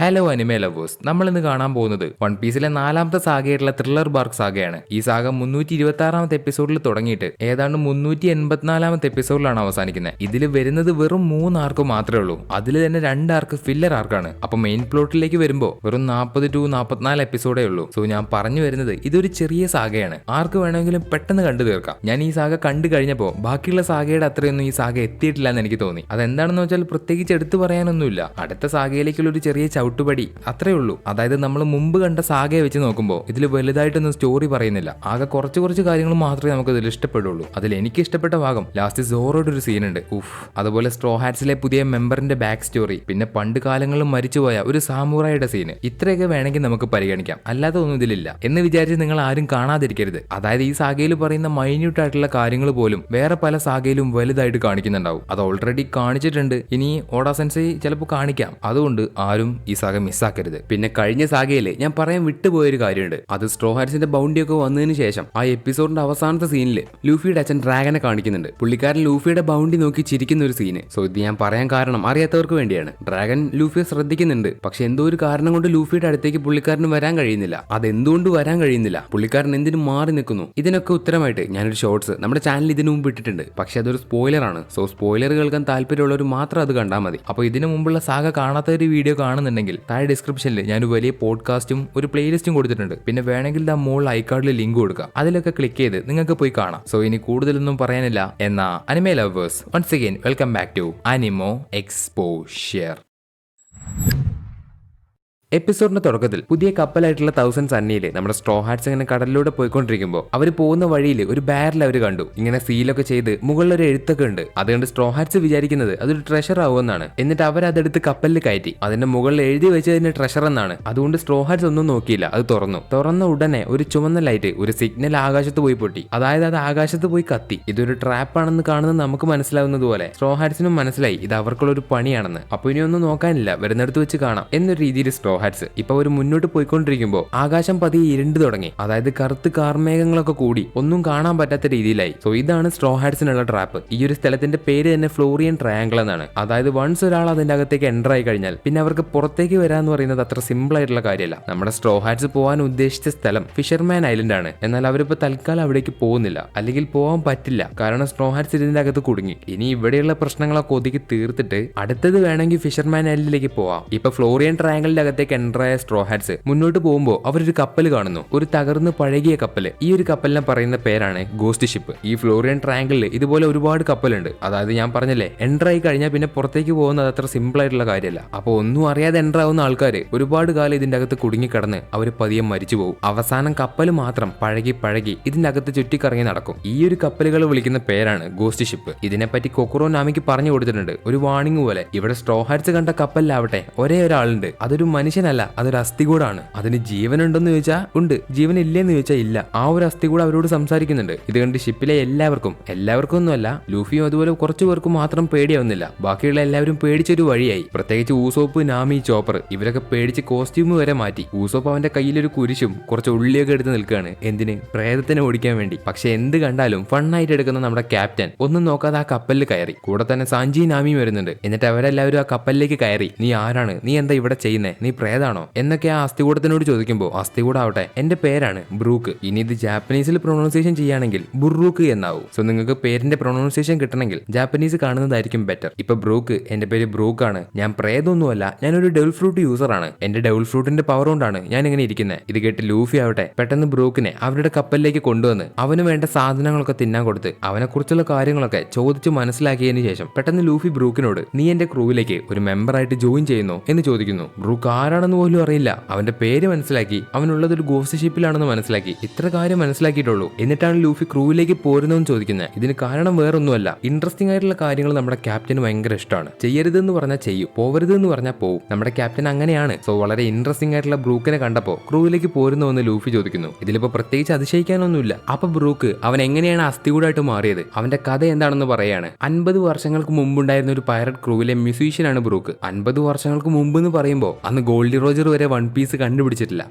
Hello anime lovers, നമ്മൾ ഇന്ന് കാണാൻ പോകുന്നത് വൺ പീസിലെ 4ാമത്തെ സാഗയായിട്ടുള്ള ത്രില്ലർ ബാർക്ക് സാഗയാണ്. ഈ സാഗ 326ാമത്തെ എപ്പിസോഡിൽ തുടങ്ങിയിട്ട് ഏതാണ്ട് 384ാമത്തെ എപ്പിസോഡിലാണ് അവസാനിക്കുന്നത്. ഇതിൽ വരുന്നത് വെറും 3 ആർക്ക് മാത്രമേ ഉള്ളൂ. അതിൽ തന്നെ 2 ആർക്ക് ഫില്ലർ ആർക്കാണ്. അപ്പൊ മെയിൻ പ്ലോട്ടിലേക്ക് വരുമ്പോൾ വെറും 40 to 44 എപ്പിസോഡേ ഉള്ളൂ. സോ ഞാൻ പറഞ്ഞു വരുന്നത് ഇതൊരു ചെറിയ സാഗയാണ്. ആർക്ക് വേണമെങ്കിലും പെട്ടെന്ന് കണ്ടു തീർക്കാം. ഞാൻ ഈ സാഗ കണ്ടു കഴിഞ്ഞപ്പോൾ ബാക്കിയുള്ള സാഗയുടെ അത്രയൊന്നും ഈ സാഗ എത്തിയിട്ടില്ല എന്ന് എനിക്ക് തോന്നി. അതെന്താണെന്ന് വെച്ചാൽ പ്രത്യേകിച്ച് എടുത്തു പറയാനൊന്നുമില്ല. അടുത്ത സാഗയിലേക്കുള്ള ഒരു ചെറിയ ചവിട്ടുപടി അത്രേ ഉള്ളൂ. അതായത് നമ്മൾ മുമ്പ് കണ്ട സാഗയെ വെച്ച് നോക്കുമ്പോൾ ഇതിൽ വലുതായിട്ടൊന്നും സ്റ്റോറി പറയുന്നില്ല. ആകെ കുറച്ച് കാര്യങ്ങൾ മാത്രമേ നമുക്ക് ഇതിൽ ഇഷ്ടപ്പെടുള്ളൂ. അതിൽ എനിക്ക് ഇഷ്ടപ്പെട്ട ഭാഗം ലാസ്റ്റ് സോറോയുടെ ഒരു സീൻ ഉണ്ട്. അതുപോലെ സ്ട്രോ ഹാറ്റ്സിലെ പുതിയ മെമ്പറിന്റെ ബാക്ക് സ്റ്റോറി, പിന്നെ പണ്ട് കാലങ്ങളിൽ മരിച്ചുപോയ ഒരു സാമുറായിയുടെ സീന്. ഇത്രയൊക്കെ വേണമെങ്കിൽ നമുക്ക് പരിഗണിക്കാം. അല്ലാതെ ഒന്നും ഇതിലില്ല എന്ന് വിചാരിച്ച് നിങ്ങൾ ആരും കാണാതിരിക്കരുത്. അതായത് ഈ സാഗയിൽ പറയുന്ന മൈന്യൂട്ട് ആയിട്ടുള്ള കാര്യങ്ങൾ പോലും വേറെ പല സാഗയിലും വലുതായിട്ട് കാണിക്കുന്നുണ്ടാവും. അത് ഓൾറെഡി കാണിച്ചിട്ടുണ്ട്. ഇനി ഓഡാ സെൻസൈ ചിലപ്പോൾ കാണിക്കാം. അതുകൊണ്ട് ആരും ഈ സാഗ മിസ്സാക്കരുത്. പിന്നെ കഴിഞ്ഞ സാഗയില് ഞാൻ പറയാൻ വിട്ടുപോയൊരു കാര്യമുണ്ട്. അത് സ്ട്രോ ഹാറ്റ്സിന്റെ ബൗണ്ടി ഒക്കെ വന്നതിന് ശേഷം ആ എപ്പിസോഡിന്റെ അവസാനത്തെ സീനില് ലൂഫിയുടെ അച്ഛൻ ഡ്രാഗനെ കാണിക്കുന്നുണ്ട്. പുള്ളിക്കാരൻ ലൂഫിയുടെ ബൗണ്ടി നോക്കി ചിരിക്കുന്ന ഒരു സീന്. സോ ഇത് ഞാൻ പറയാൻ കാരണം അറിയാത്തവർക്ക് വേണ്ടിയാണ്. ഡ്രാഗൻ ലൂഫിയെ ശ്രദ്ധിക്കുന്നുണ്ട്. പക്ഷെ എന്തോ ഒരു കാരണം കൊണ്ട് ലൂഫിയുടെ അടുത്തേക്ക് പുള്ളിക്കാരന് വരാൻ കഴിയുന്നില്ല. അതെന്തുകൊണ്ട് വരാൻ കഴിയുന്നില്ല? പുള്ളിക്കാരൻ എന്തിനു മാറി നിൽക്കുന്നു? ഇതിനൊക്കെ ഉത്തരമായിട്ട് ഞാനൊരു ഷോർട്സ് നമ്മുടെ ചാനൽ ഇതിനു മുമ്പ് ഇട്ടിട്ടുണ്ട്. പക്ഷെ അതൊരു സ്പോയിലർ ആണ്. സോ സ്പോയിലർ കേൾക്കാൻ താല്പര്യമുള്ളവർ മാത്രം അത് കണ്ടാൽ മതി. അപ്പോൾ ഇതിനു മുമ്പുള്ള സാഗ കാണാത്ത ഒരു വീഡിയോ കാണുന്നുണ്ടെങ്കിൽ താഴെ ഡിസ്ക്രിപ്ഷനിൽ ഞാൻ വലിയ പോഡ്കാസ്റ്റും ഒരു പ്ലേലിസ്റ്റും കൊടുത്തിട്ടുണ്ട്. പിന്നെ വേണമെങ്കിൽ ആ മുകളിൽ ഐക്കാർഡിൽ ലിങ്ക് കൊടുക്കുക. അതിലൊക്കെ ക്ലിക്ക് ചെയ്ത് നിങ്ങൾക്ക് പോയി കാണാം. സോ ഇനി കൂടുതലൊന്നും പറയാനില്ല. എന്നാ anime lovers, once again welcome back to anime exposure. എപ്പിസോഡിന്റെ തുടക്കത്തിൽ പുതിയ കപ്പലായിട്ടുള്ള 1000 സണ്ണിയിൽ നമ്മുടെ സ്ട്രോ ഹാറ്റ്സ് ഇങ്ങനെ കടലിലൂടെ പോയിക്കൊണ്ടിരിക്കുമ്പോൾ അവർ പോകുന്ന വഴിയിൽ ഒരു ബാരൽ അവർ കണ്ടു. ഇങ്ങനെ സീലൊക്കെ ചെയ്ത് മുകളിലൊരു എഴുത്തൊക്കെ ഉണ്ട്. അതുകൊണ്ട് സ്ട്രോ ഹാറ്റ്സ് വിചാരിക്കുന്നത് അതൊരു ട്രഷർ ആവുമെന്നാണ്. എന്നിട്ട് അവരതെടുത്ത് കപ്പലിൽ കയറ്റി അതിന്റെ മുകളിൽ എഴുതി വെച്ചതിന്റെ ട്രഷർ എന്നാണ്. അതുകൊണ്ട് സ്ട്രോ ഹാറ്റ്സ് ഒന്നും നോക്കിയില്ല, അത് തുറന്ന ഉടനെ ഒരു ചുവന്ന ലൈറ്റ്, ഒരു സിഗ്നൽ ആകാശത്ത് പോയി പൊട്ടി. അതായത് അത് ആകാശത്ത് പോയി കത്തി. ഇതൊരു ട്രാപ്പ് ആണെന്ന് കാണുന്നത് നമുക്ക് മനസ്സിലാവുന്നത് പോലെ സ്ട്രോ ഹാറ്റ്സിനും മനസ്സിലായി ഇത് അവർക്കുള്ള ഒരു പണിയാണെന്ന്. അപ്പൊ ഇനി ഒന്നും നോക്കാനില്ല, വരുന്നിടത്ത് വെച്ച് കാണാം എന്നൊരു രീതിയിൽ സ്ട്രോ ഹാറ്റ്സ് ഇപ്പൊ ഒരു മുന്നോട്ട് പോയിക്കൊണ്ടിരിക്കുമ്പോൾ ആകാശം പതിയെ ഇരുണ്ടു തുടങ്ങി. അതായത് കറുത്ത് കാർമേഘങ്ങളൊക്കെ കൂടി ഒന്നും കാണാൻ പറ്റാത്ത രീതിയിലായി. സോ ഇതാണ് സ്ട്രോ ഹാറ്റ്സിനുള്ള ട്രാപ്പ്. ഈ ഒരു സ്ഥലത്തിന്റെ പേര് തന്നെ ഫ്ലോറിയൻ ട്രയാങ്കിൾ എന്നാണ്. അതായത് വൺസ് ഒരാൾ അതിന്റെ അകത്തേക്ക് എൻ്റർ ആയി കഴിഞ്ഞാൽ പിന്നെ അവർക്ക് പുറത്തേക്ക് വരാന്ന് പറയുന്നത് അത്ര സിമ്പിൾ ആയിട്ടുള്ള കാര്യമല്ല. നമ്മുടെ സ്ട്രോ ഹാറ്റ്സ് പോകാൻ ഉദ്ദേശിച്ച സ്ഥലം ഫിഷർമാൻ ഐലൻഡ് ആണ്. എന്നാൽ അവരിപ്പോ തൽക്കാലം അവിടേക്ക് പോകുന്നില്ല, അല്ലെങ്കിൽ പോകാൻ പറ്റില്ല. കാരണം സ്ട്രോ ഹാറ്റ്സ് ഇതിന്റെ അകത്ത് കുടുങ്ങി. ഇനി ഇവിടെയുള്ള പ്രശ്നങ്ങളൊക്കെ ഒതുക്കി തീർത്തിട്ട് അടുത്തത് വേണമെങ്കിൽ ഫിഷർമാൻ ഐലൻഡിലേക്ക് പോവാം. ഇപ്പൊ ഫ്ലോറിയൻ ട്രയാങ്കിളിന്റെ അകത്തേക്ക് സ്ട്രോ ഹാറ്റ്സ് മുന്നോട്ട് പോകുമ്പോൾ അവരൊരു കപ്പൽ കാണുന്നു, ഒരു തകർന്ന് പഴകിയ കപ്പല്. ഈ ഒരു കപ്പലിനെ പറയുന്ന പേരാണ് ഗോസ്റ്റ് ഷിപ്പ്. ഈ ഫ്ലോറിയൻ ട്രയാങ്കിളിൽ ഇതുപോലെ ഒരുപാട് കപ്പലുണ്ട്. അതായത് ഞാൻ പറഞ്ഞല്ലേ, എൻ്റർ ആയി കഴിഞ്ഞാൽ പിന്നെ പുറത്തേക്ക് പോകുന്നത് അത്ര സിമ്പിൾ ആയിട്ടുള്ള കാര്യമല്ല. അപ്പോൾ ഒന്നും അറിയാതെ എൻ്റർ ആവുന്ന ആൾക്കാർ ഒരുപാട് കാലം ഇതിന്റെ അകത്ത് കുടുങ്ങിക്കിടന്ന് അവർ പതിയെ മരിച്ചു പോകും. അവസാനം കപ്പൽ മാത്രം പഴകി ഇതിന്റെ അകത്ത് ചുറ്റിക്കറങ്ങി നടക്കും. ഈ ഒരു കപ്പലുകൾ വിളിക്കുന്ന പേരാണ് ഗോസ്റ്റ് ഷിപ്പ്. ഇതിനെപ്പറ്റി കൊക്കുറോ നാമിക്ക് പറഞ്ഞു കൊടുത്തിട്ടുണ്ട്, ഒരു വാണിംഗ് പോലെ. ഇവിടെ സ്ട്രോ ഹാറ്റ്സ് കണ്ട കപ്പലിലാവട്ടെ ഒരേ ഒരാളുണ്ട്. അതൊരു മനുഷ്യനല്ല, അതൊരു അസ്ഥികൂടാണ്. അതിന് ജീവനുണ്ടെന്ന് ചോദിച്ചാൽ ഉണ്ട്, ജീവനില്ലെന്ന് ചോദിച്ചാൽ ഇല്ല. ആ ഒരു അസ്ഥികൂട് അവരോട് സംസാരിക്കുന്നുണ്ട്. ഇത് കണ്ട് ഷിപ്പിലെ എല്ലാവർക്കും ഒന്നുമല്ല, ലൂഫിയും അതുപോലെ കുറച്ചു പേർക്കും മാത്രം പേടിയാവുന്നില്ല. ബാക്കിയുള്ള എല്ലാവരും പേടിച്ചൊരു വഴിയായി. പ്രത്യേകിച്ച് ഊസോപ്പ്, നാമി, ചോപ്പർ ഇവരൊക്കെ പേടിച്ച് കോസ്റ്റ്യൂം വരെ മാറ്റി. ഊസോപ്പ് അവന്റെ കയ്യിലൊരു കുരിശും കുറച്ച് ഉള്ളിയൊക്കെ എടുത്ത് നിൽക്കുകയാണ്. എന്തിന്? പ്രേതത്തിനെ ഓടിക്കാൻ വേണ്ടി. പക്ഷെ എന്ത് കണ്ടാലും ഫണ്ണായിട്ട് എടുക്കുന്ന നമ്മുടെ ക്യാപ്റ്റൻ ഒന്നും നോക്കാതെ ആ കപ്പലിൽ കയറി. കൂടെ തന്നെ സാഞ്ചി, നാമിയും വരുന്നുണ്ട്. എന്നിട്ട് അവരെല്ലാവരും ആ കപ്പലിലേക്ക് കയറി. നീ ആരാണ്? നീ എന്താ ഇവിടെ ചെയ്യുന്നേ? നീ പ്രേതാണോ എന്നൊക്കെ ആ അസ്ഥികൂടത്തിനോട് ചോദിക്കുമ്പോൾ അസ്ഥികൂടാവട്ടെ എന്റെ പേരാണ് ബ്രൂക്ക്. ഇനി ഇത് ജാപ്പനീസിൽ പ്രൊണൗൺസിയേഷൻ ചെയ്യുകയാണെങ്കിൽ ബുറൂക്ക് എന്നാവും. സോ നിങ്ങൾക്ക് പേരിന്റെ പ്രൊണൗൺസിയേഷൻ കിട്ടണമെങ്കിൽ ജാപ്പനീസ് കാണുന്നതായിരിക്കും ബെറ്റർ. ഇപ്പൊ ബ്രൂക്ക്, എന്റെ പേര് ബ്രൂക്ക് ആണ്. ഞാൻ പ്രേതൊന്നുമല്ല, ഞാനൊരു ഡെവിൾ ഫ്രൂട്ട് യൂസർ ആണ്. എന്റെ ഡെവിൾ ഫ്രൂട്ടിന്റെ പവർ കൊണ്ടാണ് ഞാൻ ഇങ്ങനെ ഇരിക്കുന്നത്. ഇത് കേട്ട് ലൂഫി ആവട്ടെ പെട്ടെന്ന് ബ്രൂക്കിനെ അവരുടെ കപ്പലിലേക്ക് കൊണ്ടുവന്ന് അവന് വേണ്ട സാധനങ്ങളൊക്കെ തിന്നാൻ കൊടുത്ത് അവനെ കുറിച്ചുള്ള കാര്യങ്ങളൊക്കെ ചോദിച്ചു മനസ്സിലാക്കിയതിനു ശേഷം പെട്ടെന്ന് ലൂഫി ബ്രൂക്കിനോട് നീ എന്റെ ക്രൂവിലേക്ക് ഒരു മെമ്പറായിട്ട് ജോയിൻ ചെയ്യുന്നു എന്ന് ചോദിക്കുന്നു. ബ്രൂക്ക് ആരാണെന്ന് പോലും അറിയില്ല. അവന്റെ പേര് മനസ്സിലാക്കി, അവനുള്ളത് ഒരു ഗോസ്റ്റ് ഷിപ്പിലാണെന്ന് മനസ്സിലാക്കി. ഇത്ര കാര്യം മനസ്സിലാക്കിയിട്ടുള്ളൂ. എന്നിട്ടാണ് ലൂഫി ക്രൂവിലേക്ക് പോരുന്നതെന്ന് ചോദിക്കുന്നത്. ഇതിന് കാരണം വേറൊന്നുമല്ല, ഇൻട്രസ്റ്റിംഗ് ആയിട്ടുള്ള കാര്യങ്ങൾ നമ്മുടെ ക്യാപ്റ്റന് ഭയങ്കര ഇഷ്ടമാണ്. ചെയ്യരുതെന്ന് പറഞ്ഞാൽ ചെയ്യും, പോവരുതെന്ന് പറഞ്ഞാൽ പോവും. നമ്മുടെ ക്യാപ്റ്റൻ അങ്ങനെയാണ്. സോ വളരെ ഇൻട്രസ്റ്റിംഗ് ആയിട്ടുള്ള ബ്രൂക്കിനെ കണ്ടപ്പോൾ ക്രൂവിലേക്ക് പോരുന്നുവെന്ന് ലൂഫി ചോദിക്കുന്നു. ഇതിലിപ്പോ പ്രത്യേകിച്ച് അതിശയിക്കാനൊന്നുമില്ല. അപ്പൊ ബ്രൂക്ക് അവൻ എങ്ങനെയാണ് അസ്ഥികൂടായിട്ട് മാറിയത്, അവന്റെ കഥ എന്താണെന്ന് പറയാണ്. 50 വർഷങ്ങൾക്ക് മുമ്പുണ്ടായിരുന്ന ഒരു പൈററ്റ് ക്രൂവിലെ മ്യൂസീഷ്യനാണ് ബ്രൂക്ക്. 50 വർഷങ്ങൾക്ക് മുമ്പ് എന്ന് പറയുമ്പോൾ അന്ന് ഗോൾഡി റോജർ വരെ വൺ പീസ് കണ്ടുപിടിച്ചിട്ടില്ല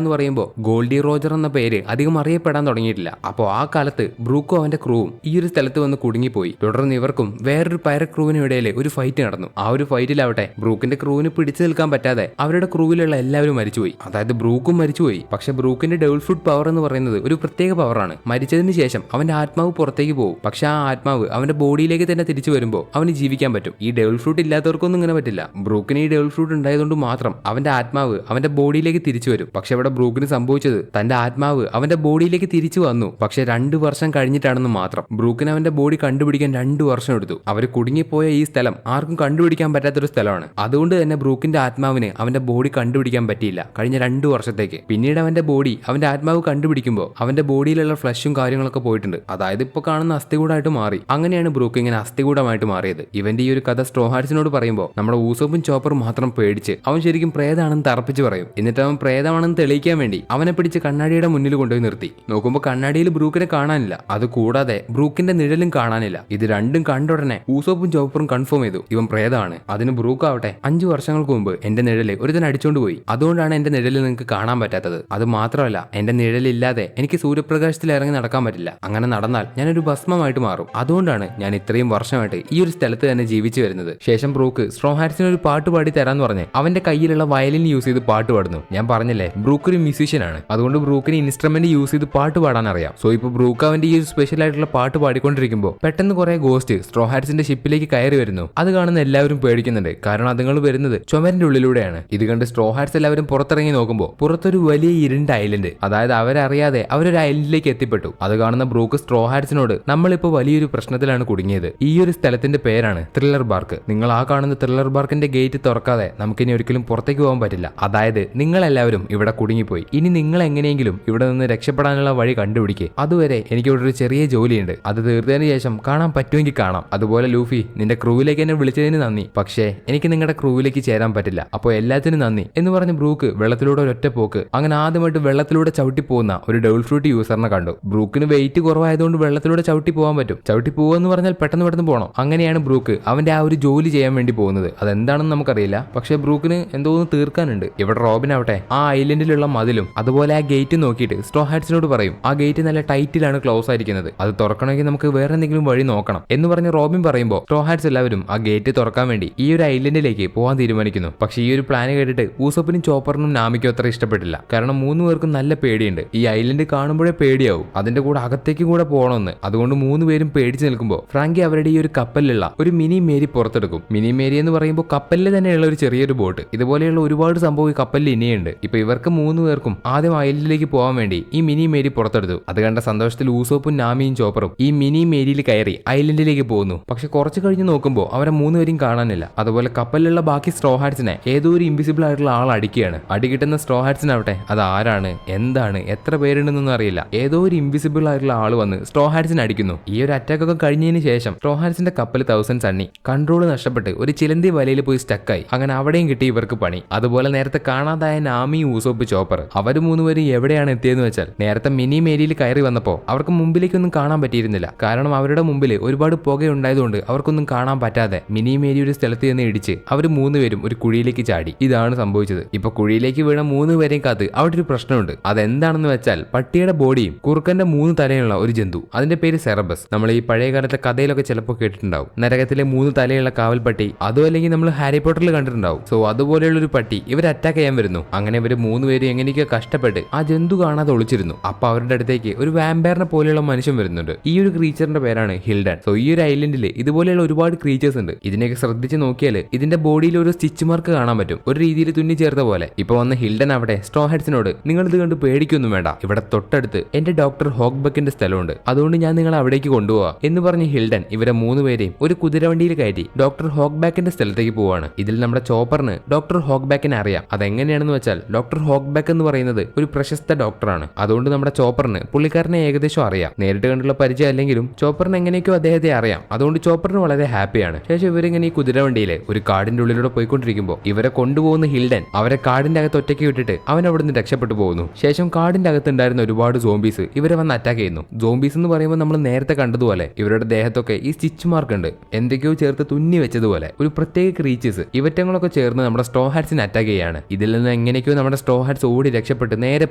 എന്ന് പറയുമ്പോൾ ഗോൾഡി റോജർ എന്ന പേര് അധികം അറിയപ്പെടാൻ തുടങ്ങിയിട്ടില്ല. അപ്പോൾ ആ കാലത്ത് ബ്രൂക്കോ അവന്റെ ക്രൂവും ഈ ഒരു സ്ഥലത്ത് വന്ന് കുടുങ്ങിപ്പോയി. തുടർന്ന് ഇവർക്കും വേറൊരു പൈററ്റ് ക്രൂവിനും ഇടയിൽ ഒരു ഫൈറ്റ് നടന്നു. ആ ഒരു ഫൈറ്റിലാവട്ടെ ബ്രൂക്കിന്റെ ക്രൂവിന് പിടിച്ചു നിൽക്കാൻ പറ്റാതെ അവരുടെ ക്രൂവിലുള്ള എല്ലാവരും മരിച്ചുപോയി. അതായത് ബ്രൂക്കും മരിച്ചുപോയി. പക്ഷെ ബ്രൂക്കിന്റെ ഡബിൾ ഫുഡ് പവർ എന്ന് പറയുന്നത് ഒരു പ്രത്യേക പവറാണ്. മരിച്ചതിന് ശേഷം അവന്റെ ആത്മാവ് പുറത്തേക്ക് പോകും. പക്ഷെ ആ ആത്മാവ് അവന്റെ ബോഡിയിലേക്ക് തന്നെ തിരിച്ചു വരുമ്പോൾ അവന് ജീവിക്കാൻ പറ്റും. ഈ ഡബിൾ ഫ്രൂട്ട് ഇല്ലാത്തവർക്കൊന്നും ഇങ്ങനെ പറ്റില്ല. ബ്രൂക്കിന് ഈ ഡബിൾ ഫ്രൂട്ട് ഉണ്ടായതുകൊണ്ട് മാത്രം അവന്റെ ആത്മാവ് അവന്റെ ബോഡിയിലേക്ക് തിരിച്ചു വരും. പക്ഷെ ഇവിടെ ബ്രൂക്കിന് സംഭവിച്ചത് തന്റെ ആത്മാവ് അവന്റെ ബോഡിയിലേക്ക് തിരിച്ചു വന്നു. പക്ഷെ 2 വർഷം കഴിഞ്ഞിട്ടാണെന്ന് മാത്രം. ബ്രൂക്കിന് അവന്റെ ബോഡി കണ്ടുപിടിക്കാൻ 2 വർഷം എടുത്തു. അവർ കുടുങ്ങിപ്പോയ ഈ സ്ഥലം ആർക്കും കണ്ടുപിടിക്കാൻ പറ്റാത്തൊരു സ്ഥലമാണ്. അതുകൊണ്ട് തന്നെ ബ്രൂക്കിന്റെ ആത്മാവിന് അവന്റെ ബോഡി കണ്ടുപിടിക്കാൻ പറ്റിയില്ല കഴിഞ്ഞ 2 വർഷത്തേക്ക്. പിന്നീട് അവന്റെ ബോഡി അവന്റെ ആത്മാവ് കണ്ടുപിടിക്കുമ്പോൾ അവന്റെ ബോഡിയിലുള്ള ഫ്ലഷും കാര്യങ്ങളൊക്കെ പോയിട്ടുണ്ട്. അതായത് ഇപ്പൊ കാണുന്ന അസ്ഥികൂടമായിട്ട് മാറി. അങ്ങനെയാണ് ബ്രൂക്ക് ഇങ്ങനെ അസ്ഥികൂടമായിട്ട് മാറിയത്. ഇവന്റെ ഈ ഒരു കഥ സ്ട്രോ ഹാറ്റ്സിനോട് പറയുമ്പോൾ നമ്മുടെ ഊസോപ്പും ചോപ്പറും മാത്രം പേടിച്ച് അവൻ ശരിക്കും പ്രേതാണെന്ന് തറപ്പിച്ച് പറയും. എന്നിട്ട് അവൻ പ്രേതമാണെന്ന് തെളിയിക്കാൻ വേണ്ടി അവനെ പിടിച്ച് കണ്ണാടിയുടെ മുന്നിൽ കൊണ്ടുപോയി നിർത്തി. നോക്കുമ്പോൾ കണ്ണാടിയിൽ ബ്രൂക്കിനെ കാണാനില്ല. അത് കൂടാതെ ബ്രൂക്കിന്റെ നിഴലും കാണാനില്ല. ഇത് രണ്ടും കണ്ടുടനെ ഊസോപ്പും ചോപ്പറും കൺഫേം ചെയ്തു ഇവൻ പ്രേതമാണ്. അതിന് ബ്രൂക്ക് ആവട്ടെ 5 വർഷങ്ങൾക്ക് മുമ്പ് എന്റെ നിഴല് ഒരുത്തൻ അടിച്ചോണ്ട് പോയി. അതുകൊണ്ടാണ് എന്റെ നിഴല് നിങ്ങൾക്ക് കാണാൻ പറ്റാത്തത്. അത് മാത്രമല്ല എന്റെ നിഴലില്ലാതെ എനിക്ക് സൂര്യപ്രകാശത്തിൽ ഇറങ്ങി നടക്കാൻ പറ്റില്ല. അങ്ങനെ നടന്നാൽ ഞാനൊരു ഭസ്മമായിട്ട് മാറും. അതുകൊണ്ടാണ് ഞാൻ ഇത്രയും വർഷമായിട്ട് ഈ ഒരു സ്ഥലത്ത് തന്നെ ജീവിച്ചു വരുന്നത്. ശേഷം ബ്രൂക്ക് സ്ട്രോ ഹാറ്റ്സിന് ഒരു പാട്ട് പാടി തരാന്ന് പറഞ്ഞ് അവന്റെ കയ്യിലുള്ള വയലിൻ യൂസ് ചെയ്ത് പാട്ട് പാടുന്നു. ഞാൻ പറഞ്ഞില്ലേ ബ്രൂക്ക് ഒരു മ്യൂസീഷ്യൻ ആണ്. അതുകൊണ്ട് ബ്രൂക്കിന് ഇൻസ്ട്രുമെന്റ് യൂസ് ചെയ്ത് പാട്ട് പാടാൻ അറിയാം. സോ ഇപ്പൊ ബ്രൂക്ക് അവന്റെ ഈ ഒരു സ്പെഷ്യൽ ആയിട്ടുള്ള പാട്ട് പാടിക്കൊണ്ടിരിക്കുമ്പോൾ പെട്ടെന്ന് കുറെ ഗോസ്റ്റ് സ്ട്രോ ഹാറ്റ്സിന്റെ ഷിപ്പിലേക്ക് കയറി വരുന്നു. അത് കാണുന്ന എല്ലാവരും പേടിക്കുന്നുണ്ട്. കാരണം അതുങ്ങൾ വരുന്നത് ചുമരിന്റെ ഉള്ളിലൂടെയാണ്. ഇത് കണ്ട് സ്ട്രോ ഹാറ്റ്സ് എല്ലാവരും പുറത്തിറങ്ങി നോക്കുമ്പോൾ പുറത്തൊരു വലിയ ഇരുണ്ട ഐലൻഡ്, അതായത് അവരറിയാതെ അവരൊരു ഐലൻഡിലേക്ക് എത്തിപ്പെട്ടു. അത് കാണുന്ന ബ്രൂക്ക് സ്ട്രോ ഹാറ്റ്സിനോട് നമ്മളിപ്പോ വലിയൊരു പ്രശ്നത്തിലാണ് കുടുങ്ങിയത്. ഈ ഒരു സ്ഥലത്തിന്റെ പേരാണ് ത്രില്ലർ ബാർക്ക്. നിങ്ങൾ ആ കാണുന്ന ത്രില്ലർ ബാർക്കിന്റെ ഗേറ്റ് തുറക്കാതെ നമുക്കിനി ഒരിക്കലും പുറത്തേക്ക് പോകാൻ പറ്റില്ല. അതായത് നിങ്ങളെല്ലാവരും ഇവിടെ കുടുങ്ങിപ്പോയി. ഇനി നിങ്ങൾ എങ്ങനെയെങ്കിലും ഇവിടെ നിന്ന് രക്ഷപ്പെടാനുള്ള വഴി കണ്ടുപിടിക്കുക. അതുവരെ എനിക്ക് ഇവിടെ ഒരു ചെറിയ ജോലിയുണ്ട്. അത് തീർത്തതിന് ശേഷം കാണാൻ പറ്റുമെങ്കിൽ കാണാം. അതുപോലെ ലൂഫി നിന്റെ ക്രൂവിലേക്ക് എന്നെ വിളിച്ചതിന് നന്ദി. പക്ഷേ എനിക്ക് നിങ്ങളുടെ ക്രൂവിലേക്ക് ചേരാൻ പറ്റില്ല. അപ്പോൾ എല്ലാത്തിനും നന്ദി എന്ന് പറഞ്ഞ് ബ്രൂക്ക് വെള്ളത്തിലൂടെ ഒരൊറ്റ പോക്ക്. അങ്ങനെ ആദ്യമായിട്ട് വെള്ളത്തിലൂടെ ചവിട്ടി പോകുന്ന ഒരു ഡബിൾ ഫ്രൂട്ട് യൂസറിനെ കണ്ടു. ബ്രൂക്കിന് വെയിറ്റ് കുറവായതുകൊണ്ട് വെള്ളത്തിലൂടെ ചവിട്ടി പോകാൻ പറ്റും. ചവിട്ടി പോകുമെന്ന് പറഞ്ഞാൽ പെട്ടെന്ന് പോകണം. അങ്ങനെയാണ് ബ്രൂക്ക് അവന്റെ ആ ഒരു ജോലി ചെയ്യാൻ വേണ്ടി പോകുന്നത്. അതെന്താണെന്ന് നമുക്കറിയില്ല. പക്ഷേ ബ്രൂക്കിന് എന്തോ ഒന്ന് തീർക്കാനുണ്ട്. ഇവിടെ റോബിൻ ആവട്ടെ ആ ഐലൻഡിലുള്ള മതിലും അതുപോലെ ആ ഗേറ്റ് നോക്കിയിട്ട് സ്ട്രോ ഹാറ്റ്സിനോട് പറയും ആ ഗേറ്റ് നല്ല ടൈറ്റിലാണ് ക്ലോസ് ആയിരിക്കുന്നത്. അത് തുറക്കണമെങ്കിൽ നമുക്ക് വേറെ എന്തെങ്കിലും വഴി നോക്കണം എന്ന് പറഞ്ഞ് റോബിൻ പറയുമ്പോൾ സ്ട്രോ ഹാറ്റ്സ് എല്ലാവരും ആ ഗേറ്റ് തുറക്കാൻ വേണ്ടി ഈ ഒരു ഐലൻഡിലേക്ക് പോകാൻ തീരുമാനിക്കുന്നു. പക്ഷേ ഈ ഒരു പ്ലാൻ കേട്ടിട്ട് ഊസപ്പിനും ചോപ്പറിനും നാമിക്കും അത്ര ഇഷ്ടപ്പെട്ടില്ല. കാരണം 3 പേർക്കും നല്ല പേടിയുണ്ട്. ഈ ഐലൻഡ് കാണുമ്പോഴേ പേടിയാവും. അതിന്റെ കൂടെ അകത്തേക്ക് കൂടെ പോകണമെന്ന്. അതുകൊണ്ട് 3 പേരും പേടിച്ച് നിൽക്കുമ്പോൾ ഫ്രാങ്കി അവരുടെ ഈ ഒരു കപ്പലിലുള്ള ഒരു മിനി മേരി പുറത്തെടുക്കും. മിനി മേരി എന്ന് പറയുമ്പോൾ കപ്പലിൽ തന്നെയുള്ള ഒരു ചെറിയൊരു ബോട്ട്. ഇതുപോലെയുള്ള ഒരുപാട് സംഭവം ഈ കപ്പലിൽ ഇനിയുണ്ട്. ഇപ്പൊ ഇവർക്ക് 3 പേർക്കും ആദ്യം ഐലൻഡിലേക്ക് പോകാൻ വേണ്ടി ഈ മിനി മേരി പുറത്തെടുത്തു. അത് കണ്ട സന്തോഷത്തിൽ ഊസോപ്പും നാമിയും ചോപ്പറും ഈ മിനി മേരിയിൽ കയറി ഐലൻഡിലേക്ക് പോകുന്നു. പക്ഷെ കുറച്ച് കഴിഞ്ഞ് നോക്കുമ്പോൾ അവരെ 3 പേരും കാണാനില്ല. അതുപോലെ കപ്പലിലുള്ള ബാക്കി സ്ട്രോ ഹാറ്റ്സിനെ ഏതോ ഒരു ഇൻവിസിബിൾ ആയിട്ടുള്ള ആൾ അടിക്കുകയാണ്. അടി കിട്ടുന്ന സ്ട്രോ ഹാറ്റ്സിനാവട്ടെ അത് ആരാണ്, എന്താണ്, എത്ര പേരുണ്ടെന്നൊന്നും അറിയില്ല. ഏതോ ഒരു ഇൻവിസിബിൾ ആയിട്ടുള്ള ആൾ വന്ന് സ്ട്രോ ഹാറ്റ്സിനെ അടിക്കുന്നു. ഈ ഒരു അറ്റാക്ക് ഒക്കെ കഴിഞ്ഞതിന് ശേഷം സ്ട്രോ ഹാറ്റ്സിന്റെ കപ്പൽ 1000 സണ്ണി കൺട്രോൾ നഷ്ടപ്പെട്ട് ഒരു ചിലന്തി വലയിൽ പോയി സ്റ്റക്കായി. അങ്ങനെ അവിടെയും കിട്ടി ഇവർക്ക് പണി. അതുപോലെ നേരത്തെ കാണാതായ നാമി, ഊസോപ്പ്, ചോപ്പർ അവർ 3 പേരും എവിടെയാണ് എത്തിയെന്ന് വെച്ചാൽ നേരത്തെ മിനി മേരിയിൽ കയറി വന്നപ്പോൾ അവർക്ക് മുമ്പിലേക്കൊന്നും കാണാൻ പറ്റിയിരുന്നില്ല. കാരണം അവരുടെ മുമ്പിൽ ഒരുപാട് പുകയുണ്ടായതുകൊണ്ട് അവർക്കൊന്നും കാണാൻ പറ്റാതെ മിനി മേരി ഒരു സ്ഥലത്ത് നിന്ന് ഇടിച്ച് അവർ 3 പേരും ഒരു കുഴിയിലേക്ക് ചാടി. ഇതാണ് സംഭവിച്ചത്. ഇപ്പൊ കുഴിയിലേക്ക് വീണ 3 പേരെയും കാത്ത് അവിടെ ഒരു പ്രശ്നമുണ്ട്. അതെന്താണെന്ന് വെച്ചാൽ പട്ടിയുടെ ബോഡിയും കുറുക്കന്റെ 3 തലയുള്ള ഒരു ജന്തു. അതിന്റെ പേര് സെറബസ്. നമ്മൾ ഈ പഴയ കാലത്തെ കഥയിലൊക്കെ ചിലപ്പോൾ കേട്ടിട്ടുണ്ടാവും. നരകത്തിലെ 3 തലയുള്ള കാവൽപ്പട്ടി. അതും അല്ലെങ്കിൽ നമ്മൾ ഹാരി പോട്ടറിൽ കണ്ടിട്ടുണ്ടാവും. സോ അതുപോലെയുള്ള ഒരു പട്ടി ഇവർ അറ്റാക്ക് ചെയ്യാൻ വരുന്നു. അങ്ങനെ ഇവർ 3 പേരും എങ്ങനെയൊക്കെ കഷ്ടപ്പെട്ട് ആ ജന്തു കാണാതെ ഒളിച്ചിരുന്നു. അപ്പൊ അവരുടെ അടുത്തേക്ക് ഒരു വാമ്പയറിനെ പോലെയുള്ള മനുഷ്യൻ വരുന്നുണ്ട്. ഈ ഒരു ക്രീച്ചറിന്റെ പേരാണ് ഹിൽഡൻ. സോ ഈ ഒരു ഐലൻഡിൽ ഇതുപോലെയുള്ള ഒരുപാട് ക്രീച്ചേഴ്സ് ഉണ്ട്. ഇതിനെയൊക്കെ ശ്രദ്ധിച്ച് നോക്കിയാൽ ഇതിന്റെ ബോഡിയിൽ ഒരു സ്റ്റിച്ച് മാർക്ക് കാണാൻ പറ്റും, ഒരു രീതിയിൽ തുന്നി ചേർത്ത പോലെ. ഇപ്പൊ വന്ന ഹിൽഡൻ അവിടെ സ്ട്രോ ഹാറ്റ്സിനോട് നിങ്ങൾ ഇത് കണ്ട് പേടിക്കൊന്നും വേണ്ട, ഇവിടെ തൊട്ടടുത്ത് എന്റെ ഡോക്ടർ ഹോക്ബക്കിന്റെ സ്ഥലമുണ്ട്, അതുകൊണ്ട് ഞാൻ നിങ്ങളെ അവിടേക്ക് കൊണ്ടുപോവാ എന്ന് പറഞ്ഞ് ഹിൽഡൻ ഇവരെ 3 പേരെയും ഒരു കുതിരവണ്ടിയിൽ കയറ്റി ഡോക്ടർ ഹോക്ബാക്കിന്റെ സ്ഥലത്തേക്ക് പോവാണ്. ഇതിൽ നമ്മുടെ ചോപ്പറിന് ഡോക്ടർ ഹോക്ബാക്കിനെ അറിയാം. അതെങ്ങനെയാണെന്ന് വെച്ചാൽ ഡോക്ടർ ഹോക്ബാക്ക് എന്ന് പറയുന്നത് ഒരു പ്രശസ്ത ഡോക്ടറാണ്. അതുകൊണ്ട് നമ്മുടെ ചോപ്പറിന് പുള്ളിക്കാരനെ ഏകദേശം അറിയാം. നേരിട്ട് കണ്ടുള്ള പരിചയം അല്ലെങ്കിലും ചോപ്പറിന് എങ്ങനെയൊക്കെയോ അദ്ദേഹത്തെ അറിയാം. അതുകൊണ്ട് ചോപ്പറിന് വളരെ ഹാപ്പിയാണ്. ശേഷം ഇവരിങ്ങനെ ഈ കുതിരവണ്ടിയിലെ ഒരു കാടിന്റെ ഉള്ളിലൂടെ പോയിക്കൊണ്ടിരിക്കുമ്പോൾ ഇവരെ കൊണ്ടുപോകുന്ന ഹിൽഡൻ അവരെ കാടിന്റെ അകത്ത് ഒറ്റയ്ക്ക് വിട്ടിട്ട് അവൻ അവിടുന്ന് രക്ഷപ്പെട്ടു പോകുന്നു. ശേഷം കാടിന്റെ അകത്തുണ്ടായിരുന്ന ഒരുപാട് സോംബീസ് ഇവരെ വന്ന് അറ്റാക്ക് ചെയ്യുന്നു. സോംബീസ് എന്ന് പറയുമ്പോൾ നമ്മൾ നേരത്തെ കണ്ടതുപോലെ ഇവരുടെ ദേഹത്തൊക്കെ ഈ സ്റ്റിച്ച് മാർക്ക് ഉണ്ട്, എന്തൊക്കെയോ ചേർത്ത് തുന്നി വെച്ചതുപോലെ ഒരു പ്രത്യേക ക്രീച്ചേഴ്സ്. ഇവറ്റങ്ങളൊക്കെ ചേർന്ന് നമ്മുടെ സ്ട്രോ ഹാറ്റ്സിനെ അറ്റാക്ക് ചെയ്യാണ്. ഇതിൽ നിന്ന് എങ്ങനെയൊക്കെയോ നമ്മുടെ സ്ട്രോ ഹാറ്റ്സ് ഓടി രക്ഷപ്പെട്ട് നേരെ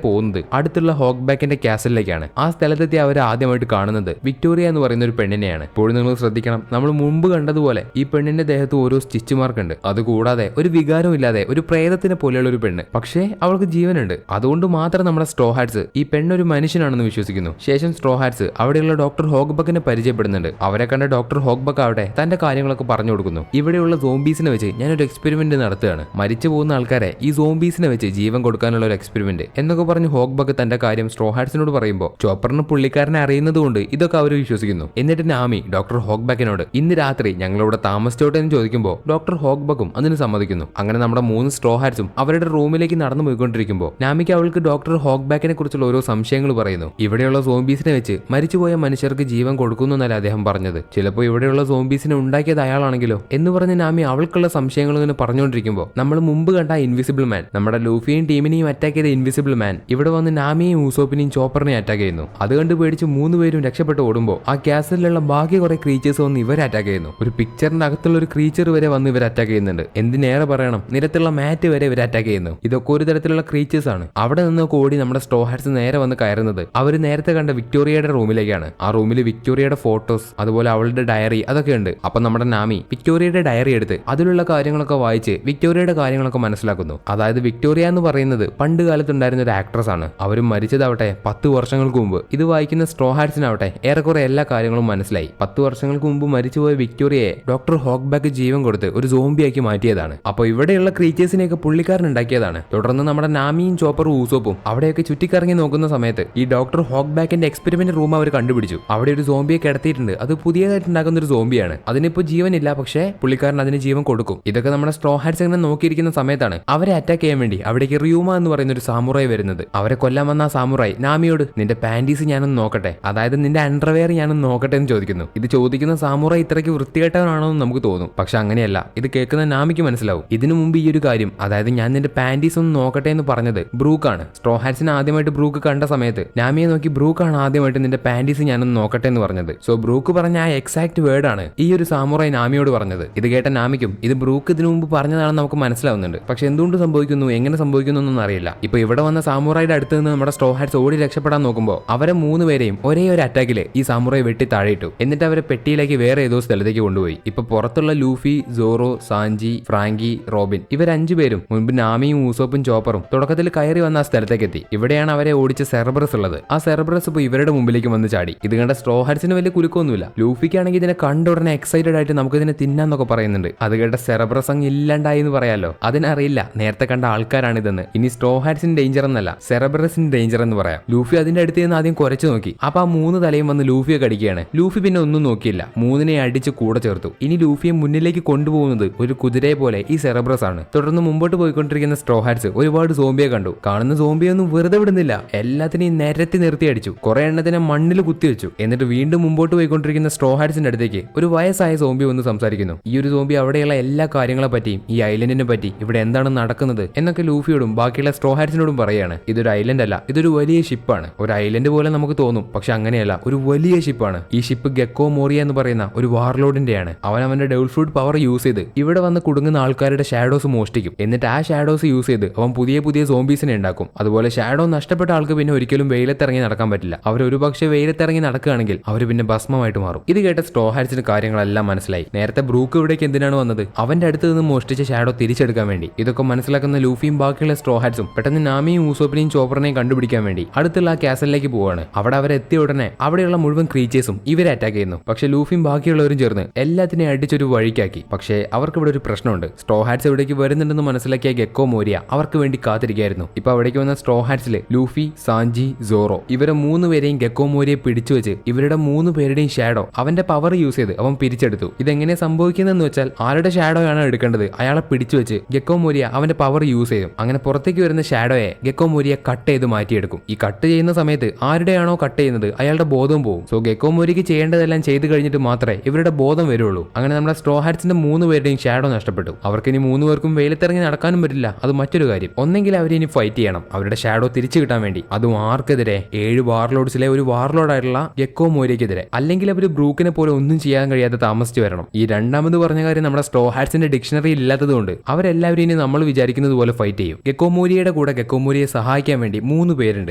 പോകുന്നത് അടുത്തുള്ള ഹോക്ബാക്കിന്റെ കാസലിലേക്കാണ്. ആ സ്ഥലത്തെത്തി അവർ ആദ്യമായിട്ട് കാണുന്നത് വിക്ടോറിയ എന്ന് പറയുന്ന ഒരു പെണ്ണിനെയാണ്. ഇപ്പോഴും നിങ്ങൾ ശ്രദ്ധിക്കണം, നമ്മൾ മുമ്പ് കണ്ടതുപോലെ ഈ പെണ്ണിന്റെ ദേഹത്ത് ഓരോ സ്റ്റിച്ച് മാർക്ക് ഉണ്ട്. അതുകൂടാതെ ഒരു വികാരവും ഇല്ലാതെ ഒരു പ്രേതത്തിനെ പോലെയുള്ള ഒരു പെണ്ണ്, പക്ഷേ അവൾക്ക് ജീവനുണ്ട്. അതുകൊണ്ട് മാത്രം നമ്മുടെ സ്ട്രോ ഹാറ്റ്സ് ഈ പെണ്ണൊരു മനുഷ്യനാണെന്ന് വിശ്വസിക്കുന്നു. ശേഷം സ്ട്രോ ഹാറ്റ്സ് അവിടെയുള്ള ഡോക്ടർ ഹോക്ബക്കിനെ പരിചയപ്പെടുന്നുണ്ട്. അവരെ കണ്ട ഡോക്ടർ ഹോക്ബക്ക് അവിടെ തന്റെ കാര്യങ്ങളൊക്കെ പറഞ്ഞു കൊടുക്കുന്നു. ഇവിടെയുള്ള സോംബീസിനെ വെച്ച് ഞാനൊരു എക്സ്പെരിമെന്റ് നടത്തുകയാണ്. മരിച്ചു പോകുന്ന ആൾക്കാരെ ഈ സോംബീസിനെ വെച്ച് ജീവൻ കൊടുക്കാനുള്ള ഒരു എക്സ്പെരിമെന്റ് എന്നൊക്കെ പറഞ്ഞ് ഹോക്ബക്ക് തന്റെ കാര്യം സ്ട്രോ ഹാറ്റ്സിനോട് പറയുമ്പോൾ ചോപ്പറിന് പുള്ളിക്കാരനെ അറിയുന്നതുകൊണ്ട് ഇതൊക്കെ അവർ വിശ്വസിക്കുന്നു. എന്നിട്ട് നാമി ഡോക്ടർ ഹോക്ബക്കിനോട് ഇന്ന് രാത്രി ഞങ്ങളിവിടെ താമസിച്ചോട്ടെ എന്ന് ചോദിക്കുമ്പോൾ ഡോക്ടർ ഹോക്ബക്കും അതിന് സമ്മതിക്കുന്നു. അങ്ങനെ നമ്മുടെ 3 സ്ട്രോ ഹാറ്റ്സും അവരുടെ റൂമിലേക്ക് നടന്നു പോയിക്കൊണ്ടിരിക്കുമ്പോൾ നാമിക്ക് അവൾക്ക് ഡോക്ടർ ഹോക്ബാക്കിനെ കുറിച്ചുള്ള ഓരോ സംശയങ്ങൾ പറയുന്നു. ഇവിടെയുള്ള സോംബീസിനെ വെച്ച് മരിച്ചുപോയ മനുഷ്യർക്ക് ജീവൻ കൊടുക്കുന്നു എന്നല്ല അദ്ദേഹം പറഞ്ഞത്. ചിലപ്പോൾ ഇവിടെയുള്ള സോംബീസിനെ ഉണ്ടാക്കിയത് അയാളാണെങ്കിലോ എന്ന് പറഞ്ഞ് നാമി അവൾക്കുള്ള സംശയങ്ങൾ ഇങ്ങനെ പറഞ്ഞുകൊണ്ടിരിക്കുമ്പോൾ നമ്മൾ മുമ്പ് കണ്ട ഇൻവിസിബിൾ മാൻ, നമ്മുടെ ലൂഫിയും ടീമിനെയും അറ്റാക്ക് ചെയ്ത ഇൻവിസിബിൾ മാൻ ഇവിടെ വന്ന് നാമിയെയും ഊസോപ്പിനെയും ചോപ്പറിനെയും അറ്റാക്ക് ചെയ്യുന്നു. അതുകൊണ്ട് പേടിച്ച് 3 പേരും രക്ഷപ്പെട്ട് ഓടുമ്പോൾ ആ കാസലിലുള്ള ബാക്കി കുറെ ക്രീച്ചേഴ്സ് വന്ന് ഇവരെ അറ്റാക്ക് ചെയ്യുന്നു. ഒരു പിക്ചറിന്റെ അകത്തുള്ള ഒരു ക്രീച്ചർ വരെ വന്ന് ഇവർ അറ്റാക്ക് ചെയ്യുന്നുണ്ട്. എന്തിനേറെ പറയണം, നിരത്തുള്ള മാറ്റ് വരെ ഇവർ അറ്റാക്ക് ചെയ്യുന്നു. ഇതൊക്കെ ഒരു തരത്തിലുള്ള ക്രീച്ചേഴ്സ് ആണ്. അവിടെ നിന്നൊക്കെ ഓടി നമ്മുടെ സ്ട്രോ ഹാറ്റ്സ് നേരെ വന്ന് കയറുന്നത് അവർ നേരത്തെ കണ്ട വിക്ടോറിയയുടെ റൂമിലേക്കാണ്. ആ റൂമിൽ വിക്ടോറിയയുടെ ഫോട്ടോസ്, അതുപോലെ അവളുടെ ഡയറി അതൊക്കെ ഉണ്ട്. അപ്പൊ നമ്മുടെ നാമി വിക്ടോറിയയുടെ ഡയറി എടുത്ത് അതിലുള്ള കാര്യങ്ങളൊക്കെ വായിച്ച് വിക്ടോറിയയുടെ കാര്യങ്ങളൊക്കെ മനസ്സിലാക്കുന്നു. അതായത് വിക്ടോറിയ എന്ന് പറയുന്നത് പണ്ട് കാലത്തുണ്ടായിരുന്ന ഒരു ആക്ട്രസ് ആണ്. അവരും മരിച്ചതാവട്ടെ 10 വർഷങ്ങൾക്ക് മുമ്പ്. ഇത് വായിക്കുന്ന സ്ട്രോ ഹാറ്റ്സിനാവട്ടെ ഏറെക്കുറെ എല്ലാ കാര്യങ്ങളും മനസ്സിലായി. 10 വർഷങ്ങൾക്ക് മുമ്പ് മരിച്ചുപോയ വിക്ടോറിയയെ ഡോക്ടർ ഹോക്ബാക്ക് ജീവൻ കൊടുത്ത് ഒരു സോംബിയാക്കി മാറ്റിയതാണ്. അപ്പോൾ ഇവിടെയുള്ള ക്രീച്ചേഴ്സിനെയൊക്കെ പുള്ളിക്കാരൻ ഉണ്ടാക്കിയതാണ്. തുടർന്ന് നമ്മുടെ നാമിയും ചോപ്പറും ഊസോപ്പും അവിടെയൊക്കെ ചുറ്റിക്കറങ്ങി നോക്കുന്ന സമയത്ത് ഈ ഡോക്ടർ ഹോക്ബാക്കിന്റെ എക്സ്പെരിമെന്റ് റൂം അവർ കണ്ടുപിടിച്ചു. അവിടെ ഒരു സോംബിയെ കിടത്തിയിട്ടുണ്ട്. അത് പുതിയതായിട്ട് ഉണ്ടാക്കുന്ന ഒരു സോംബിയാണ്. അതിനിപ്പോ ജീവനില്ല, പക്ഷേ പുള്ളിക്കാരൻ അതിന് ജീവൻ കൊടുക്കും. ഇതൊക്കെ നമ്മുടെ സ്ട്രോ ഹാറ്റ്സ് ഇങ്ങനെ നോക്കിയിരിക്കുന്ന സമയത്താണ് അവരെ അറ്റാക്ക് ചെയ്യാൻ വേണ്ടി അവിടേക്ക് റിയൂമ എന്ന് പറയുന്ന ഒരു സാമുറായി വരുന്നത്. അവരെ കൊല്ലാൻ വന്ന ആ സാമുറായി നാമിയോട് നിന്റെ പാന്റീസ് ഞാനൊന്ന് നോക്കട്ടെ, അതായത് നിന്റെ അണ്ടർവെയർ ഞാനൊന്ന് നോക്കട്ടെ എന്ന് ചോദിക്കുന്നു. ഇത് ചോദിക്കുന്ന സാമുറായി ഇത്രയ്ക്ക് വൃത്തികെട്ടവനാണോ എന്ന് നമുക്ക് തോന്നും, പക്ഷെ അങ്ങനെയല്ല. ഇത് കേൾക്കുന്ന നാമിക്ക് മനസ്സിലാവും ഇതിനു മുമ്പ് ഈ ഒരു കാര്യം, അതായത് ഞാൻ നിന്റെ പാന്റീസ് ഒന്ന് നോക്കട്ടെ എന്ന് പറഞ്ഞത് ബ്രൂക്കാണ്. സ്ട്രോ ഹാറ്റ്സിനെ ആദ്യമായിട്ട് ബ്രൂക്ക് കണ്ട സമയത്ത് നാമിയെ നോക്കി ബ്രൂക്കാണ് ആദ്യമായിട്ട് നിന്റെ പാന്റീസ് ഞാനൊന്ന് നോക്കട്ടെ എന്ന് പറഞ്ഞത്. സോ ബ്രൂക്ക് പറഞ്ഞ ആ എക്സാക്ട് വേർഡ് ആണ് ഈ ഒരു സാമുറായി നാമിയോട് പറഞ്ഞത്. ഇത് കേട്ട നാമിക്കും ഇത് ബ്രൂക്ക് ഇതിനു മുമ്പ് പറഞ്ഞതാണെന്ന് നമുക്ക് മനസ്സിലാവുന്നുണ്ട്. പക്ഷെ എന്തുകൊണ്ട് സംഭവിക്കുന്നു, എങ്ങനെ സംഭവിക്കുന്നു എന്നൊന്നും അറിയില്ല. ഇപ്പൊ ഇവിടെ വന്ന സാമുറായിയുടെ അടുത്ത് നിന്ന് നമ്മുടെ സ്ട്രോ ഹാറ്റ്സ് ഓടി രക്ഷപ്പെടാൻ നോക്കുമ്പോൾ അവരെ 3 പേരെയും ഒരേ ഒരു അറ്റാക്കില് ഈ സാമുറായി വെട്ടി താഴെയിട്ടു. എന്നിട്ട് അവരെ പെട്ടിയിലേക്ക് വേറെ ഏതോ സ്ഥലത്തേക്ക് കൊണ്ടുപോയി. ഇപ്പൊ പുറത്തുള്ള Luffy, Zoro, Sanji, Franky, Robin ഇവർ 5 പേരും മുൻപ് നാമിയും ഊസോപ്പും ചോപ്പറും തുടക്കത്തിൽ കയറി വന്ന ആ സ്ഥലത്തേക്ക് എത്തി. ഇവിടെയാണ് അവരെ ഓടിച്ച സെർബ്രസ് ഉള്ളത്. ആ സെർബ്രസ് ഇപ്പൊ ഇവരുടെ മുമ്പിലേക്ക് വന്ന് ചാടി. ഇത് കണ്ട സ്ട്രോ ഹാറ്റ്സിന് വലിയ കുലുക്കൊന്നുമില്ല. ലൂഫിക്കാണെങ്കിൽ ഇതിനെ കണ്ട ഉടനെ എക്സൈറ്റഡ് ആയിട്ട് നമുക്ക് ഇതിനെ തിന്നാന്നൊക്കെ പറയുന്നുണ്ട്. അത് കേട്ട സെർബ്രസ് അങ്ങ് ഇല്ലാണ്ടായി എന്ന് പറയാലോ. അതിനറിയില്ല നേരത്തെ കണ്ട ആൾക്കാരാണിതെന്ന്. ഇനി സ്ട്രോ ഹാറ്റ്സിന് ഡേഞ്ചർ എന്നല്ല, സെർബ്രസിന് ഡേഞ്ചർ എന്ന് പറയാം. ലൂഫി അതിന്റെ അടുത്ത് നിന്ന് ആദ്യം കുറച്ചു നോക്കി. അപ്പൊ ആ 3 തലയും വന്ന് ലൂഫിയെ കടിക്കുകയാണ്. ലൂഫി പിന്നെ ഒന്നും നോക്കിയില്ല, 3നെ അടിച്ച് കൂടെ ചേർത്തു. ഇനി ലൂഫിയെ മുന്നിലേക്ക് കൊണ്ടുപോകുന്നത് ഒരു കുതിരയെ പോലെ ഈ സെർബ്രസ് ആണ്. തുടർന്ന് മുമ്പോട്ട് പോയിക്കൊണ്ടിരിക്കുന്ന സ്ട്രോ ഹാറ്റ്സ് ഒരുപാട് സോംബിയെ കണ്ടു. കാണുന്ന സോംബിയൊന്നും വെറുതെ വിടുന്നില്ല, എല്ലാത്തിനെയും നിരത്തി നിർത്തി അടിച്ചു. കുറെ എണ്ണത്തിനെ മണ്ണിൽ കുത്തിവെച്ചു. എന്നിട്ട് വീണ്ടും മുമ്പോട്ട് പോയിക്കൊണ്ടിരിക്കുന്ന സ്ട്രോ ഹാറ്റ്സിന്റെ അടുത്തേക്ക് ഒരു വയസ്സായ സോംബി വന്ന് സംസാരിക്കുന്നു. ഈ ഒരു സോംബി അവിടെയുള്ള എല്ലാ കാര്യങ്ങളെ പറ്റിയും ഈ ഐലൻഡിനെ പറ്റി ഇവിടെ എന്താണ് നടക്കുന്നത് എന്നൊക്കെ ലൂഫിയോടും ബാക്കിയുള്ള സ്ട്രോ ഹാറ്റ്സിനോടും പറയാണ്. ഇതൊരു ഐലൻഡ് അല്ല, ഇതൊരു വലിയ ഷിപ്പാണ്. ഒരു ഐലൻഡ് പോലെ നമുക്ക് തോന്നും, പക്ഷെ അങ്ങനെയല്ല, ഒരു വലിയ ഷിപ്പാണ്. ഈ ഷിപ്പ് ഗെക്കോ മോറിയ എന്ന് പറയുന്ന ഒരു വാർലോഡിന്റെയാണ്. അവന്റെ ഡെവിൾ ഫ്രൂട്ട് പവർ യൂസ് ചെയ്ത് ഇവിടെ വന്ന് കുടുങ്ങുന്ന ആൾക്കാരുടെ ഷാഡോസ് മോഷ്ടിക്കും. എന്നിട്ട് ആ ഷാഡോസ് യൂസ് ചെയ്ത് അവൻ പുതിയ പുതിയ സോംബീസിനെ ഉണ്ടാക്കും. അതുപോലെ ഷാഡോ നഷ്ടപ്പെട്ട ആൾക്ക് പിന്നെ ഒരിക്കലും വെയിലത്തിറങ്ങി നടക്കാൻ പറ്റില്ല. അവർ ഒരു പക്ഷേ വെയിലത്തിറങ്ങി നടക്കുകയാണെങ്കിൽ അവർ പിന്നെ ഭസ്മമായിട്ട് മാറും. ഇത് കേട്ട സ്ട്രോ ഹാറ്റ്സിന് കാര്യങ്ങളെല്ലാം മനസ്സിലായി. നേരത്തെ ബ്രൂക്ക് ഇവിടേക്ക് എന്തിനാണ് വന്നത്? അവന്റെ അടുത്ത് നിന്ന് മോഷ്ടിച്ച ഷാഡോ തിരിച്ചെടുക്കാൻ വേണ്ടി. ഇതൊക്കെ മനസ്സിലാക്കുന്ന ലൂഫിയും ബാക്കിയുള്ള സ്ട്രോ ഹാറ്റ്സും പെട്ടെന്ന് നാമിയും ഊസോപ്പിനെയും ചോപ്പറിനെയും കണ്ടുപിടിക്കാൻ വേണ്ടി അടുത്തുള്ള ആ കാസലിലേക്ക് പോവാണ്. അവിടെ അവരെത്തിയ ഉടനെ അവിടെയുള്ള മുഴുവൻ ക്രീച്ചേഴ്സും ഇവരെ അറ്റാക്ക് ചെയ്യുന്നു. പക്ഷെ ലൂഫിയും ബാക്കിയുള്ളവരും ചേർന്ന് എല്ലാത്തിനെയും അടിച്ചൊരു വഴിക്കാക്കി. പക്ഷേ അവർക്ക് ഇവിടെ ഒരു പ്രശ്നമുണ്ട്. സ്ട്രോ ഹാറ്റ്സ് ഇവിടേക്ക് വരുന്നുണ്ടെന്ന് മനസ്സിലാക്കിയ ഗെക്കോ മോരിയ അവർക്ക് വേണ്ടി കാത്തിരിക്കുകയായിരുന്നു. ഇപ്പൊ അവിടേക്ക് വന്ന സ്ട്രോ ഹാറ്റ്സിലെ ലൂഫി, സാഞ്ചി, സോറോ ഇവരെ 3 പേരെയും ഗെക്കോ മോരിയെ പിടിച്ചു വെച്ച് ഇവരുടെ 3 പേരുടെയും ഷാഡോ അവന്റെ പവർ യൂസ് ചെയ്ത് അവൻ പിരിച്ചെടുത്തു. ഇതെങ്ങനെ സംഭവിക്കുന്നതെന്ന് വെച്ചാൽ ആരുടെ ഷാഡോ ആണ് എടുക്കേണ്ടത് അയാളെ പിടിച്ചു വെച്ച് ഗെക്കോ മോരിയ അവന്റെ പവർ യൂസ് ചെയ്യും. അങ്ങനെ പുറത്തേക്ക് വരുന്ന ഷാഡോയെ ഗെക്കോ മോരിയ കട്ട് ചെയ്ത് മാറ്റിയെടുക്കും. ഈ കട്ട് ചെയ്യുന്ന സമയത്ത് ആരുടെയാണോ കട്ട് ചെയ്യുന്നത് അയാളുടെ ബോധവും പോകും. സോ ഗെക്കോ മോരിക്ക് ചെയ്യേണ്ടതെല്ലാം ചെയ്ത് കഴിഞ്ഞിട്ട് മാത്രമേ ഇവരുടെ ബോധം വരുള്ളൂ. അങ്ങനെ നമ്മുടെ സ്ട്രോ ഹാറ്റ്സിന്റെ 3 പേരുടെയും ഷാഡോ നഷ്ടപ്പെട്ടു. അവർക്ക് ഇനി 3 പേർക്കും വെയിലത്തിറങ്ങി നടക്കാനും പറ്റില്ല. അത് മറ്റൊരു കാര്യം. ഒന്നെങ്കിൽ അവർ ഇനി ഫൈറ്റ് ചെയ്യണം അവരുടെ ഷാഡോ തിരിച്ചു കിട്ടാൻ വേണ്ടി. അതും ആർക്കെതിരെ? 7 വാർലോഡ്സിലെ ഒരു വാർലോഡായിട്ടുള്ള ഗെക്കോ മോരിയക്കെതിരെ. അല്ലെങ്കിൽ അവർ ബ്രൂക്കിനെ പോലെ ഒന്നും ചെയ്യാൻ കഴിയാതെ താമസിച്ചു വരണം. ഈ രണ്ടാമത് പറഞ്ഞ കാര്യം നമ്മുടെ സ്ട്രോ ഹാറ്റ്സിന്റെ ഡിക്ഷണറിയിൽ ഇല്ലാത്തതുകൊണ്ട് അവർ അവരെല്ലാവരും ഇനി നമ്മൾ വിചാരിക്കുന്നത് പോലെ ഫൈറ്റ് ചെയ്യും. ഗെക്കോമോരിയുടെ കൂടെ ഗെക്കോമോരിയെ സഹായിക്കാൻ വേണ്ടി 3 പേരുണ്ട്.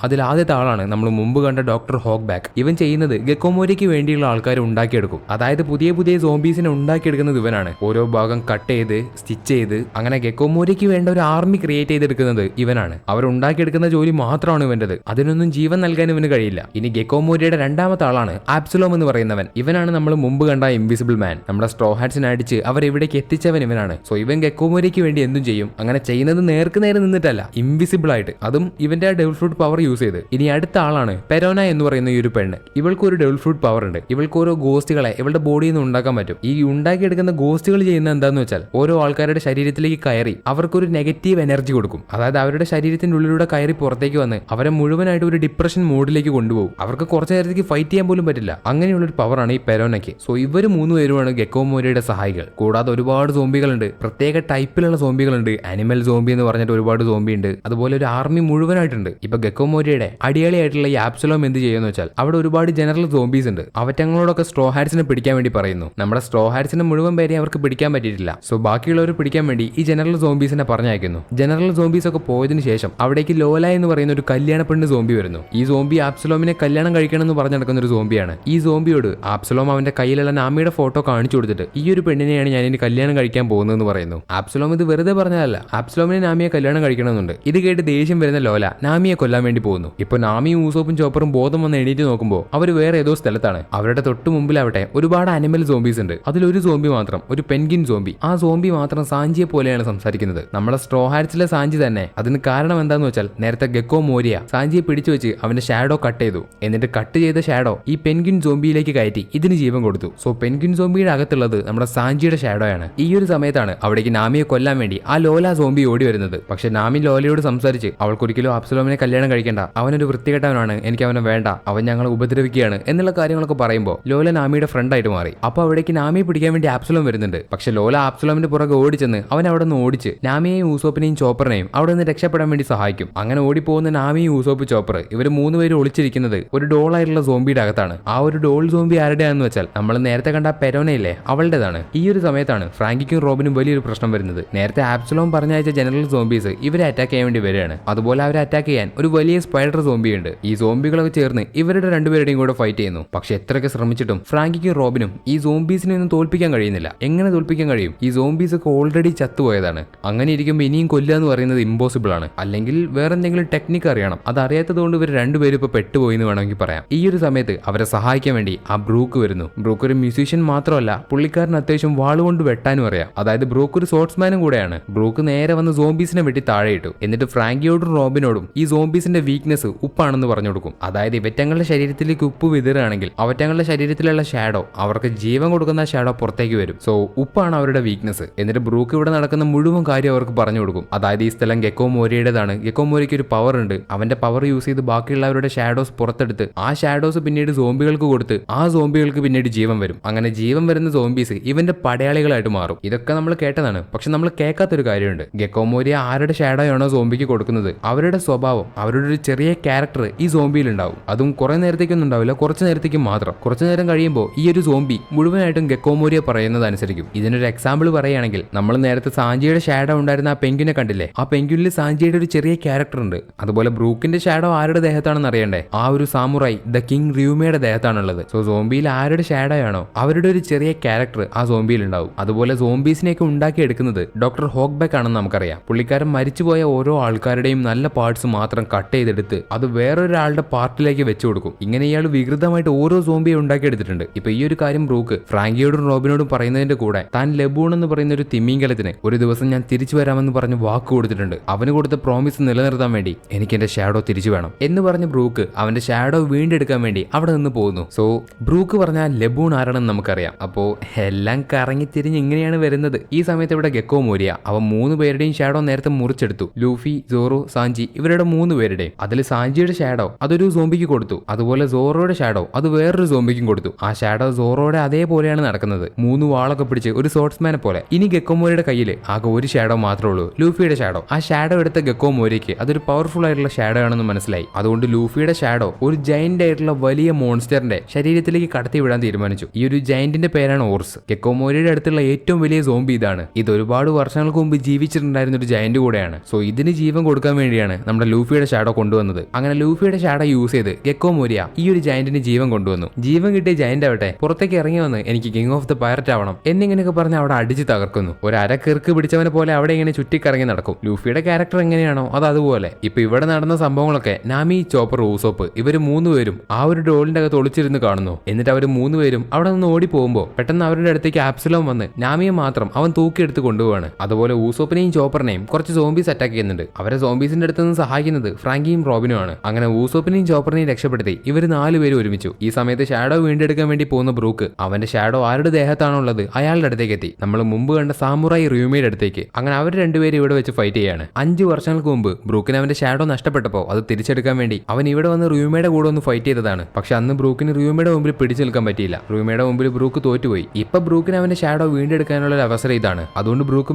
അതിൽ ആദ്യത്തെ ആളാണ് നമ്മൾ മുമ്പ് കണ്ട ഡോക്ടർ ഹോക്ബാക്ക്. ഇവൻ ചെയ്യുന്നത് ഗെക്കോമോരിക്ക് വേണ്ടിയുള്ള ആൾക്കാരെ ഉണ്ടാക്കിയെടുക്കും. അതായത് പുതിയ സോംബീസിനെ ഉണ്ടാക്കിയെടുക്കുന്നത് ഇവനാണ്. ഓരോ ഭാഗം കട്ട് ചെയ്ത് സ്റ്റിച്ച് ചെയ്ത് അങ്ങനെ ഗെക്കോമോരിക്ക് വേണ്ട ഒരു ആർമി ക്രിയേറ്റ് ചെയ്തെടുക്കുന്നത് ഇവനാണ്. അവർ ഉണ്ടാക്കിയെടുക്കുന്ന ജോലി മാത്രമാണ് ഇവന്റേത്. അതിനൊന്നും ജീവൻ നൽകാൻ ഇവന് കഴിയില്ല. ഇനി ഗെക്കോമോരിയുടെ രണ്ടാമത്തെ ആളാണ് ആബ്സലോം എന്ന് പറയുന്നവൻ. ഇവനാണ് നമ്മൾ മുമ്പ് കണ്ട ഇൻവിസിബിൾ മാൻ. നമ്മുടെ സ്ട്രോ ഹാറ്റ്സിനെ അടിച്ച് അവർ ഇവിടേക്ക് എത്തിച്ചവൻ ഇവനാണ്. സോ ഇവൻ ഗെക്കോമോരിക്ക് വേണ്ടി എന്തും ചെയ്യും. അങ്ങനെ ചെയ്യുന്നത് നേർക്ക് നേരെ നിന്നിട്ടല്ല, ഇൻവിസിബിൾ ആയിട്ട്, അതും ഇവന്റെ ആ ഡെവിൾ ഫ്രൂട്ട് പവർ യൂസ് ചെയ്ത്. ഇനി അടുത്ത ആളാണ് പെരോന എന്ന് പറയുന്ന ഈ ഒരു പെണ്ണ്. ഇവൾക്ക് ഒരു ഡെവിൾ ഫ്രൂട്ട് പവർ ഉണ്ട്. ഇവൾക്ക് ഓരോ ഗോസ്റ്റുകളെ ഇവളുടെ ബോഡിയിൽ നിന്ന് ഉണ്ടാക്കാൻ പറ്റും. ഈ ഉണ്ടാക്കിയെടുക്കുന്ന ഗോസ്റ്റുകൾ ചെയ്യുന്ന എന്താന്ന് വെച്ചാൽ ഓരോ ആൾക്കാരുടെ ശരീരത്തിലേക്ക് കയറി അവർക്കൊരു നെഗറ്റീവ് എനർജി കൊടുക്കും. അതായത് അവരുടെ ശരീരത്തിന്റെ ഉള്ളിലൂടെ കയറി പുറത്തേക്ക് വന്ന് അവരെ മുഴുവനായിട്ട് ഒരു ഡിപ്രഷൻ മോഡിലേക്ക് കൊണ്ടുപോകും. അവർക്ക് കുറച്ചു നേരത്തേക്ക് ഫൈറ്റ് ചെയ്യാൻ പോലും പറ്റില്ല. അങ്ങനെയുള്ളൊരു പവറാണ് ഈ പെരോനയ്ക്ക്. സോ ഇവർ 3 പേരുമാണ് ഗെക്കോമോരിയുടെ സഹായികൾ. കൂടാതെ ഒരുപാട് സോംബികളുണ്ട്, പ്രത്യേക ടൈപ്പിലുള്ള സോംബികളുണ്ട്. ആനിമൽ സോംബി എന്ന് പറഞ്ഞിട്ട് ഒരുപാട് സോംബി ഉണ്ട്. അതുപോലെ ഒരു ആർമി മുഴുവനായിട്ടുണ്ട്. ഇപ്പൊ ഗെക്കോമോരിയുടെ അടിയാളിയായിട്ടുള്ള ഈ ആബ്സലോം എന്ത് ചെയ്യുമെന്ന് വെച്ചാൽ അവിടെ ഒരുപാട് ജനറൽ സോംബീസ് ഉണ്ട്. അവറ്റങ്ങളോടൊക്കെ സ്ട്രോ ഹാറ്റ്സിനെ പിടിക്കാൻ വേണ്ടി പറയുന്നു. നമ്മുടെ സ്ട്രോ ഹാറ്റ്സിന്റെ മുഴുവൻ പേരെ അവർക്ക് പിടിക്കാൻ പറ്റിയിട്ടില്ല. സോ ബാക്കിയുള്ളവർ പിടിക്കാൻ വേണ്ടി ഈ ജനറൽ സോംബീസിനെ പറഞ്ഞയക്കുന്നു. ജനറൽ സോംബീസ് ഒക്കെ പോയതിനു ശേഷം അവിടേക്ക് ലോല എന്ന് പറയുന്ന ഒരു കല്യാണ പെണ്ണ് സോംബി വരുന്നു. ഈ സോംബി ആബ്സലോമിനെ കല്യാണം കഴിക്കണം എന്ന് പറഞ്ഞു നടക്കുന്ന ഒരു സോംബിയാണ്. ഈ സോംബിയോട് ആബ്സലോം അവന്റെ കയ്യിലുള്ള നാമിയുടെ ഫോട്ടോ കാണിച്ചു കൊടുത്തിട്ട് ഈ ഒരു പെണ്ണിനെയാണ് ഞാൻ ഇനി കല്യാണം കഴിക്കാൻ പോകുന്നതെന്ന് പറയുന്നു. ആബ്സലോം ഇത് വെറുതെ പറഞ്ഞതല്ല, ആബ്സലോമിനെ നാമിയെ കല്യാണം കഴിക്കണമെന്നുണ്ട്. ഇത് കേട്ട് ദേഷ്യം വരുന്ന ലോല നാമിയെ കൊല്ലാൻ വേണ്ടി പോകുന്നു. ഇപ്പൊ നാമിയും ഊസോപ്പും ചോപ്പറും ബോധം വന്ന് എണീറ്റ് നോക്കുമ്പോൾ അവർ വേറെ ഏതോ സ്ഥലത്താണ്. അവരുടെ തൊട്ട് മുമ്പിലാവട്ടെ ഒരുപാട് അനിമൽ സോംബീസ് ഉണ്ട്. അതിലൊരു സോംബി മാത്രം, ഒരു പെൻഗിൻ സോംബി. ആ സോംബി മാത്രം സാഞ്ചിയെ പോലെയാണ് സംസാരിക്കുന്നത്. നമ്മുടെ സ്ട്രോ ഹാറ്റ്സിലെ സാഞ്ചി തന്നെ. അതിന് കാരണം എന്താന്ന് വെച്ചാൽ നേരത്തെ ഗെക്കോമോരിയ സാഞ്ചിയെ പിടിച്ചു വെച്ച് അവന്റെ ഷാഡോ കട്ട് ചെയ്തു. എന്നിട്ട് കട്ട് ചെയ്ത ഷാഡോ ഈ പെൻഗിൻ സോംബിയിലേക്ക് കയറ്റി ഇതിന് ജീവൻ കൊടുത്തു. സോ പെൻഗിൻ സോംബിയുടെ അകത്തുള്ളത് നമ്മുടെ സാഞ്ചിയുടെ ഷാഡോയാണ്. ഈ ഒരു സമയത്താണ് അവിടേക്ക് നാമിയെ കൊല്ലാൻ വേണ്ടി ആ ലോല സോംബി ഓടി വരുന്നത്. പക്ഷെ നാമി ലോലയോട് സംസാരിച്ച് അവൾക്കൊരിക്കലും ആബ്സലോമിനെ കല്യാണം കഴിക്കേണ്ട, അവനൊരു വൃത്തികെട്ടവനാണ്, എനിക്ക് അവനെ വേണ്ട, അവൻ ഞങ്ങളെ ഉപദ്രവിക്കുകയാണ് എന്നുള്ള കാര്യങ്ങളൊക്കെ പറയുമ്പോൾ ലോല നാമിയുടെ ഫ്രണ്ട് ആയിട്ട് മാറി. അപ്പൊ അവിടേക്ക് നാമിയെ പിടിക്കാൻ വേണ്ടി ആബ്സലോം വരുന്നുണ്ട്. പക്ഷെ ലോല ആബ്സലോമിന്റെ പുറകെ ഓടിച്ചെന്ന് അവൻ അവിടെ നിന്ന് ഓടിച്ച് നാമിയെയും ഊസോപ്പിനെയും ചോപ്പറിനെയും അവിടെ നിന്ന് രക്ഷപ്പെടാൻ വേണ്ടി സഹായിക്കും. അങ്ങനെ ഓടിപ്പോകുന്ന നാമിയും ഊസോപ്പ് ചോപ്പർ ഇവർ 3 പേരും ഒളിച്ചിരിക്കുന്നത് ഒരു ഡോളായിട്ടുള്ള സോംബിയുടെ അകത്താണ്. ആ ഒരു ഡോൾ സോംബി ആരുടെയാണെന്ന് വെച്ചാൽ നമ്മൾ നേരത്തെ കണ്ട പെരോനയില്ലേ അവളുടേതാണ്. ഈ ഒരു സമയത്താണ് ഫ്രാങ്കിക്കും റോബിനും വലിയൊരു പ്രശ്നം വരുന്നത്. നേരത്തെ ആബ്സലോം പറഞ്ഞയച്ച ജനറൽ സോംബീസ് ഇവരെ അറ്റാക്ക് ചെയ്യാൻ വേണ്ടി വരികയാണ്. അതുപോലെ അവരെ അറ്റാക്ക് ചെയ്യാൻ ഒരു വലിയ സ്പൈഡർ സോംബി ഉണ്ട്. ഈ സോംബികളൊക്കെ ചേർന്ന് ഇവരുടെ 2 പേരുടെയും കൂടെ ഫൈറ്റ് ചെയ്യുന്നു. പക്ഷെ എത്രയൊക്കെ ശ്രമിച്ചിട്ടും ഫ്രാങ്കിക്കും റോബിനും ഈ സോംബീസിനെ ഒന്നും തോൽപ്പിക്കാൻ കഴിയുന്നില്ല. എങ്ങനെ തോൽപ്പിക്കാൻ കഴിയും? ഈ സോംബീസ് ഒക്കെ ഓൾറെഡി ചത്തുപോയതാണ്. അങ്ങനെ ഇരിക്കുമ്പോൾ ഇനിയും കൊല്ലുക എന്ന് പറയുന്നത് ഇമ്പോസിബിൾ ആണ്. അല്ലെങ്കിൽ വേറെ എന്തെങ്കിലും ടെക്നിക്ക് അറിയണം. അത് അറിയാത്തത് കൊണ്ട് ഇവർ 2 പേരും ഇപ്പൊ പെട്ടുപോയി എന്ന് വേണമെങ്കിൽ പറയാം. ഈ ഒരു സമയത്ത് അവരെ സഹായിക്കാൻ വേണ്ടി ആ ബ്രൂക്ക് വരുന്നു. ബ്രൂക്ക് ഒരു മ്യൂസീഷ്യൻ മാത്രമല്ല, പുള്ളിക്കാരൻ അത്യാവശ്യം വാളുകൊണ്ട് വെട്ടാനും അറിയാം. അതായത് ബ്രൂക്ക് ഒരു സ്പോർട്സ്മാനും കൂടെയാണ്. ബ്രൂക്ക് നേരെ വന്ന് സോംബീസിനെ വെട്ടി താഴെയിട്ടു. എന്നിട്ട് ഫ്രാങ്കിയോടും റോബിനോടും ഈ സോംബീസിന്റെ വീക്ക്നെസ് ഉപ്പാണെന്ന് പറഞ്ഞു കൊടുക്കും. അതായത് ഇവറ്റങ്ങളുടെ ശരീരത്തിലേക്ക് ഉപ്പ് വിതറുകയാണെങ്കിൽ അവറ്റങ്ങളുടെ ശരീരത്തിലുള്ള ഷാഡോ അവർക്ക് ജീവൻ കൊടുക്കുന്ന ഷാഡോ പുറത്തേക്ക് വരും. സോ ഉപ്പാണ് അവരുടെ വീക്ക്നെസ്. എന്നിട്ട് ബ്രൂക്ക് ഇവിടെ നടക്കുന്ന മുഴുവൻ കാര്യം അവർക്ക് പറഞ്ഞു കൊടുക്കും. അതായത് ഈ സ്ഥലം ഗെക്കോമോരിയുടേതാണ്. ഗെക്കോമോരിക്ക് ഒരു പവർ ഉണ്ട്. അവന്റെ പവർ യൂസ് ചെയ്ത് ബാക്കിയുള്ളവരുടെ ഷാഡോസ് പുറത്തെടുത്ത് ആ ഷാഡോസ് പിന്നീട് സോംബികൾക്ക് കൊടുത്ത് ആ സോംബികൾക്ക് പിന്നീട് ജീവൻ വരും. അങ്ങനെ ജീവൻ വരുന്ന സോംബീസ് ഇവന്റെ പടയാളികളായിട്ട് മാറും. ഇതൊക്കെ നമ്മൾ കേട്ടതാണ്. പക്ഷെ നമ്മൾ കേൾക്കാത്തൊരു കാര്യമുണ്ട്. ഗെക്കോമോരിയ ആരുടെ ഷാഡോയാണോ സോംബിക്ക് കൊടുക്കുന്നത് അവരുടെ സ്വഭാവം, അവരുടെ ഒരു ചെറിയ ക്യാരക്ടർ ഈ സോംബിയിൽ ഉണ്ടാവും. അതും കുറെ നേരത്തേക്കൊന്നും ഉണ്ടാവില്ല, കുറച്ചു നേരത്തേക്ക് മാത്രം. കുറച്ചു നേരം കഴിയുമ്പോൾ ഈ ഒരു സോംബി മുഴുവനായിട്ടും ഗെക്കോമോരിയ പറയുന്നത് അനുസരിക്കും. ഇതിനൊരു എക്സാമ്പിൾ പറയുകയാണെങ്കിൽ നമ്മൾ നേരത്തെ സാഞ്ചിയുടെ ഷാഡോ ഉണ്ടായിരുന്ന ആ പെൻഗ്വിനെ കണ്ടില്ലേ? ആ പെൻഗ്വിനിൽ സാഞ്ചിയുടെ ഒരു ചെറിയ ക്യാരക്ടർ ഉണ്ട്. അതുപോലെ ബ്രൂക്കിന്റെ ഷാഡോ ആരുടെ ദേഹത്താണെന്ന് അറിയണ്ടേ? ആ ഒരു സാമുറായി ദ കിങ് റിയൂമയുടെ ദേഹത്താണുള്ളത്. സോ സോംബിയിൽ ആരുടെ ഷാഡോ ആണോ അവരുടെ ഒരു ചെറിയ ക്യാരക്ടർ ആ സോംബിയിൽ ഉണ്ടാവും. അതുപോലെ സോംബീസിനെയൊക്കെ ഉണ്ടാക്കിയെടുക്കുന്നത് ഡോക്ടർ ഹോക്ബാക്ക് ആണെന്ന് നമുക്കറിയാം. പുള്ളിക്കാരൻ മരിച്ചുപോയ ഓരോ ആൾക്കാരുടെയും നല്ല പാർട്സ് മാത്രം കട്ട് ചെയ്തെടുത്ത് അത് വേറൊരാളുടെ പാർട്ടിലേക്ക് വെച്ചു കൊടുക്കും. ഇങ്ങനെ ഇയാൾ വികൃതമായിട്ട് ഓരോ സോംബിയെ ഉണ്ടാക്കിയെടുത്തിട്ടുണ്ട്. ഇപ്പൊ ഈ ഒരു കാര്യം ബ്രൂക്ക് ഫ്രാങ്കിയോടും റോബിനോടും പറയുന്നതിന്റെ കൂടെ താൻ ലെബൂൺ എന്ന് പറയുന്ന ഒരു തിമിംഗലത്തിന് ഒരു ദിവസം ഞാൻ തിരിച്ചു വരാമെന്ന് പറഞ്ഞ് വാക്ക് കൊടുത്തിട്ടുണ്ട്. അവന് കൊടുത്ത പ്രോമിസ് നിലനിർത്താൻ വേണ്ടി എനിക്ക് എന്റെ ഷാഡോ തിരിച്ചു വേണം എന്ന് പറഞ്ഞ് ബ്രൂക്ക് അവന്റെ ഷാഡോ വീണ്ടെടുക്കാൻ വേണ്ടി അവിടെ നിന്ന് പോകുന്നു. സോ ബ്രൂക്ക് പറഞ്ഞാൽ ലെബൂൺ ആരാണെന്ന് നമുക്കറിയാം. അപ്പോ എല്ലാം കറങ്ങി തിരിഞ്ഞ് ഇങ്ങനെയാണ് വരുന്നത്. ഈ സമയത്ത് ഇവിടെ ഗെക്കോമോരിയ അവൻ 3 പേരുടെയും ഷാഡോ നേരത്തെ മുറിച്ചെടുത്തു. ലൂഫി, സോറോ, സാഞ്ചി ഇവരുടെ 3 പേരുടെയും. അതിൽ സാഞ്ചിയുടെ ഷാഡോ അതൊരു സോംബിക്ക് കൊടുത്തു. അതുപോലെ സോറോയുടെ ഷാഡോ അത് വേറൊരു സോംബിക്കും കൊടുത്തു. ആ ഷാഡോ സോറോയുടെ അതേപോലെയാണ് നടക്കുന്നത്. 3 വാളൊക്കെ പിടിച്ച് ഒരു സോർട്സ്മാനെ പോലെ. ഇനി ഗെക്കോമോരിയുടെ കയ്യിൽ ആകെ ഒരു ഷാഡോ മാത്രമേ ഉള്ളൂ, ലൂഫിയുടെ ഷാഡോ. ആ ഷാഡോ എടുത്ത ഗെക്കോമോരിക്ക് അതൊരു പവർഫുൾ ആയിട്ടുള്ള ഷാഡോ ആണെന്ന് മനസ്സിലായി. അതുകൊണ്ട് ലൂഫിയുടെ ഷാഡോ ഒരു ജയന്റ് ആയിട്ടുള്ള വലിയ മോൺസ്റ്ററിന്റെ ശരീരത്തിലേക്ക് കടത്തി വിടാൻ തീരുമാനിച്ചു. ഈ ഒരു ജയന്റിന്റെ പേരാണ് ഓർസ്. ഗെക്കോമോരിയുടെ അടുത്തുള്ള ഏറ്റവും വലിയ സോംബി ഇതാണ്. ഇത് ഒരുപാട് ഒരുപാട് വർഷങ്ങൾക്ക് മുമ്പ് ജീവിച്ചിട്ടുണ്ടായിരുന്ന ഒരു ജയന്റ് കൂടെയാണ്. സോ ഇതിന് ജീവൻ കൊടുക്കാൻ വേണ്ടിയാണ് നമ്മുടെ ലൂഫിയുടെ ഷാഡോ കൊണ്ടുവന്നത്. അങ്ങനെ ലൂഫിയുടെ ഷാഡോ യൂസ് ചെയ്ത് ഗെക്കോ മോരിയ ഈ ഒരു ജയന്റിന് ജീവൻ കൊണ്ടുവന്നു. ജീവൻ കിട്ടിയ ജയന്റ് ആവട്ടെ പുറത്തേക്ക് ഇറങ്ങി വന്ന് എനിക്ക് കിങ് ഓഫ് ദ പൈററ്റ് ആവണം എന്നിങ്ങനെയൊക്കെ പറഞ്ഞ് അവിടെ അടിച്ച് തകർക്കുന്നു. ഒരു അരക്കിറുക്ക് പിടിച്ചവനെ പോലെ അവിടെ ഇങ്ങനെ ചുറ്റിക്കറങ്ങി നടക്കും. ലൂഫിയുടെ ക്യാരക്ടർ എങ്ങനെയാണോ അത് അതുപോലെ. ഇപ്പൊ ഇവിടെ നടന്ന സംഭവങ്ങളൊക്കെ നാമി, ചോപ്പർ, ഊസോപ്പ് ഇവര് മൂന്നുപേരും ആ ഒരു ഡോളിന്റെ അകത്ത് ഒളിച്ചിരുന്ന് കാണുന്നു. എന്നിട്ട് അവർ മൂന്നുപേരും അവിടെ നിന്ന് ഓടി പോകുമ്പോൾ പെട്ടെന്ന് അവരുടെ അടുത്തേക്ക് ആപ്സിലോം വന്ന് നാമിയെ മാത്രം അവൻ തൂക്കിയെടുത്ത് കൊണ്ടുപോവാണ്. അതുപോലെ ഊസോപ്പിനെയും ചോപ്പറിനെയും കുറച്ച് സോംബീസ് അറ്റാക്ക് ചെയ്യുന്നുണ്ട്. അവരെ സോംബീസിന്റെ അടുത്ത് നിന്ന് സഹായിക്കുന്നത് ഫ്രാങ്കിയും റോബിനുമാണ്. അങ്ങനെ ഊസോപ്പിനെയും ചോപ്പറിനെയും രക്ഷപ്പെടുത്തി ഇവർ നാലുപേരും ഒരുമിച്ചു. ഈ സമയത്ത് ഷാഡോ വീണ്ടെടുക്കാൻ വേണ്ടി പോകുന്ന ബ്രൂക്ക് അവന്റെ ഷാഡോ ആരുടെ ദേഹത്താണുള്ളത് അയാളുടെ അടുത്തേക്ക് എത്തി. നമ്മൾ മുമ്പ് കണ്ട സാമുറായി റിയൂമയുടെ അടുത്തേക്ക്. അങ്ങനെ അവർ രണ്ടുപേരും ഇവിടെ വെച്ച് ഫൈറ്റ് ചെയ്യാണ്. 5 വർഷങ്ങൾക്ക് മുമ്പ് ബ്രൂക്കിന് അവന്റെ ഷാഡോ നഷ്ടപ്പെട്ടപ്പോൾ അത് തിരിച്ചെടുക്കാൻ വേണ്ടി അവൻ ഇവിടെ വന്ന് റിയൂമയുടെ കൂടെ ഒന്ന് ഫൈറ്റ് ചെയ്തതാണ്. പക്ഷെ അന്ന് ബ്രൂക്കിന് റിയൂമയുടെ മുമ്പിൽ പിടിച്ചു നിൽക്കാൻ പറ്റിയില്ല. റിയൂമയുടെ മുമ്പിൽ ബ്രൂക്ക് തോറ്റുപോയി. ഇപ്പൊ ബ്രൂക്കിന് അവന്റെ ഷാഡോ വീണ്ടെടുക്കാനുള്ള ഒരു അവസരം ഇതാണ്. അതുകൊണ്ട് ബ്രൂക്ക്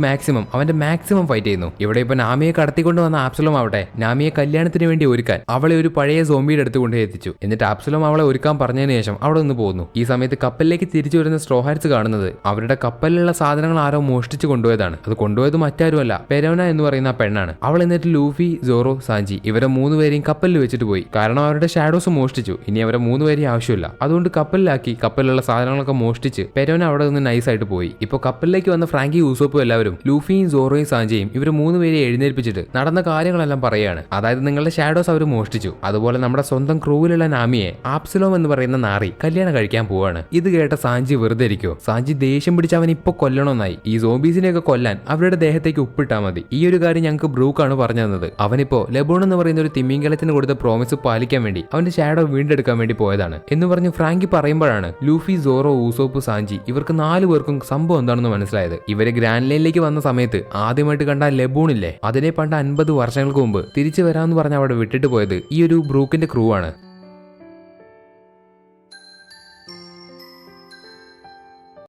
അവന്റെ മാക്സിമം ഫൈറ്റ് ചെയ്യുന്നു. ഇവിടെ ഇപ്പൊ നാമിയെ കടത്തിക്കൊണ്ട് വന്ന ആപ്സലോം ആവട്ടെ നാമിയെ കല്യാണത്തിന് വേണ്ടി ഒരുക്കാൻ അവളെ ഒരു പഴയ സോംബിയുടെ അടുത്ത് കൊണ്ട് എത്തിച്ചു. എന്നിട്ട് ആപ്സലോം അവളെ ഒരുക്കാൻ പറഞ്ഞതിന് ശേഷം അവിടെ നിന്ന് പോകുന്നു. ഈ സമയത്ത് കപ്പലിലേക്ക് തിരിച്ചു വരുന്ന സ്ട്രോ ഹാറ്റ്സ് കാണുന്നത് അവരുടെ കപ്പലിലുള്ള സാധനങ്ങൾ ആരോ മോഷ്ടിച്ച് കൊണ്ടുപോയതാണ്. അത് കൊണ്ടുപോയത് മറ്റാരുമല്ല, പെരോന എന്ന് പറയുന്ന ആ പെണ്ണാണ്. അവൾ എന്നിട്ട് ലൂഫി, സോറോ, സാഞ്ചി ഇവരെ മൂന്നുപേരെയും കപ്പലിൽ വെച്ചിട്ട് പോയി. കാരണം അവരുടെ ഷാഡോസ് മോഷ്ടിച്ചു. ഇനി അവരെ മൂന്നുപേരെയും ആവശ്യമില്ല. അതുകൊണ്ട് കപ്പലിലാക്കി കപ്പലിലുള്ള സാധനങ്ങളൊക്കെ മോഷ്ടിച്ച് പെരോന അവിടെ നിന്ന് നൈസായിട്ട് പോയി. ഇപ്പൊ കപ്പലിലേക്ക് വന്ന ഫ്രാങ്കി, യൂസോപ്പും എല്ലാവരും ലൂഫിയും സോറോയും സാഞ്ചിയും ഇവർ മൂന്നുപേരെ എഴുന്നേൽപ്പിച്ചിട്ട് നടന്ന കാര്യങ്ങളെല്ലാം പറയാണ്. അതായത് നിങ്ങളുടെ ഷാഡോസ് അവർ മോഷ്ടിച്ചു. അതുപോലെ നമ്മുടെ സ്വന്തം ക്രൂവിലുള്ള നാമിയെ ആപ്സിലോം എന്ന് പറയുന്ന നാറി കല്യാണം കഴിക്കാൻ പോവാണ്. ഇത് കേട്ട സാഞ്ചി വെറുതെ ഇരിക്കോ? സാഞ്ചി ദേഷ്യം പിടിച്ച് അവൻ ഇപ്പൊ കൊല്ലണമെന്നായി. ഈ സോംബീസിനെയൊക്കെ കൊല്ലാൻ അവരുടെ ദേഹത്തേക്ക് ഉപ്പിട്ടാൽ മതി. ഈ ഒരു കാര്യം ഞങ്ങൾക്ക് ബ്രൂക്കാണ് പറഞ്ഞു തന്നത്. അവനിപ്പോ ലെബോൺ എന്ന് പറയുന്ന ഒരു തിമിംഗലത്തിന് കൊടുത്ത പ്രോമിസ് പാലിക്കാൻ വേണ്ടി അവന്റെ ഷാഡോ വീണ്ടെടുക്കാൻ വേണ്ടി പോയതാണ് എന്ന് പറഞ്ഞ് ഫ്രാങ്കി പറയുമ്പോഴാണ് ലൂഫി, സോറോ, ഊസോപ്പ്, സാഞ്ചി ഇവർക്ക് 4 പേർക്കും സംഭവം എന്താണെന്ന് മനസ്സിലായത്. ഇവര് ഗ്രാൻഡ് ലൈനിലേക്ക് വന്ന സമയത്ത് ആദ്യമായിട്ട് കണ്ട ലെബോണില്ലേ അതിനെ പണ്ട് 50 വർഷങ്ങൾക്ക് മുമ്പ് തിരിച്ചു വരാമെന്ന് പറഞ്ഞ് അവിടെ വിട്ടിട്ട് പോയത് ഈ ഒരു ബ്രൂക്കിന്റെ ക്രൂ ആണ്.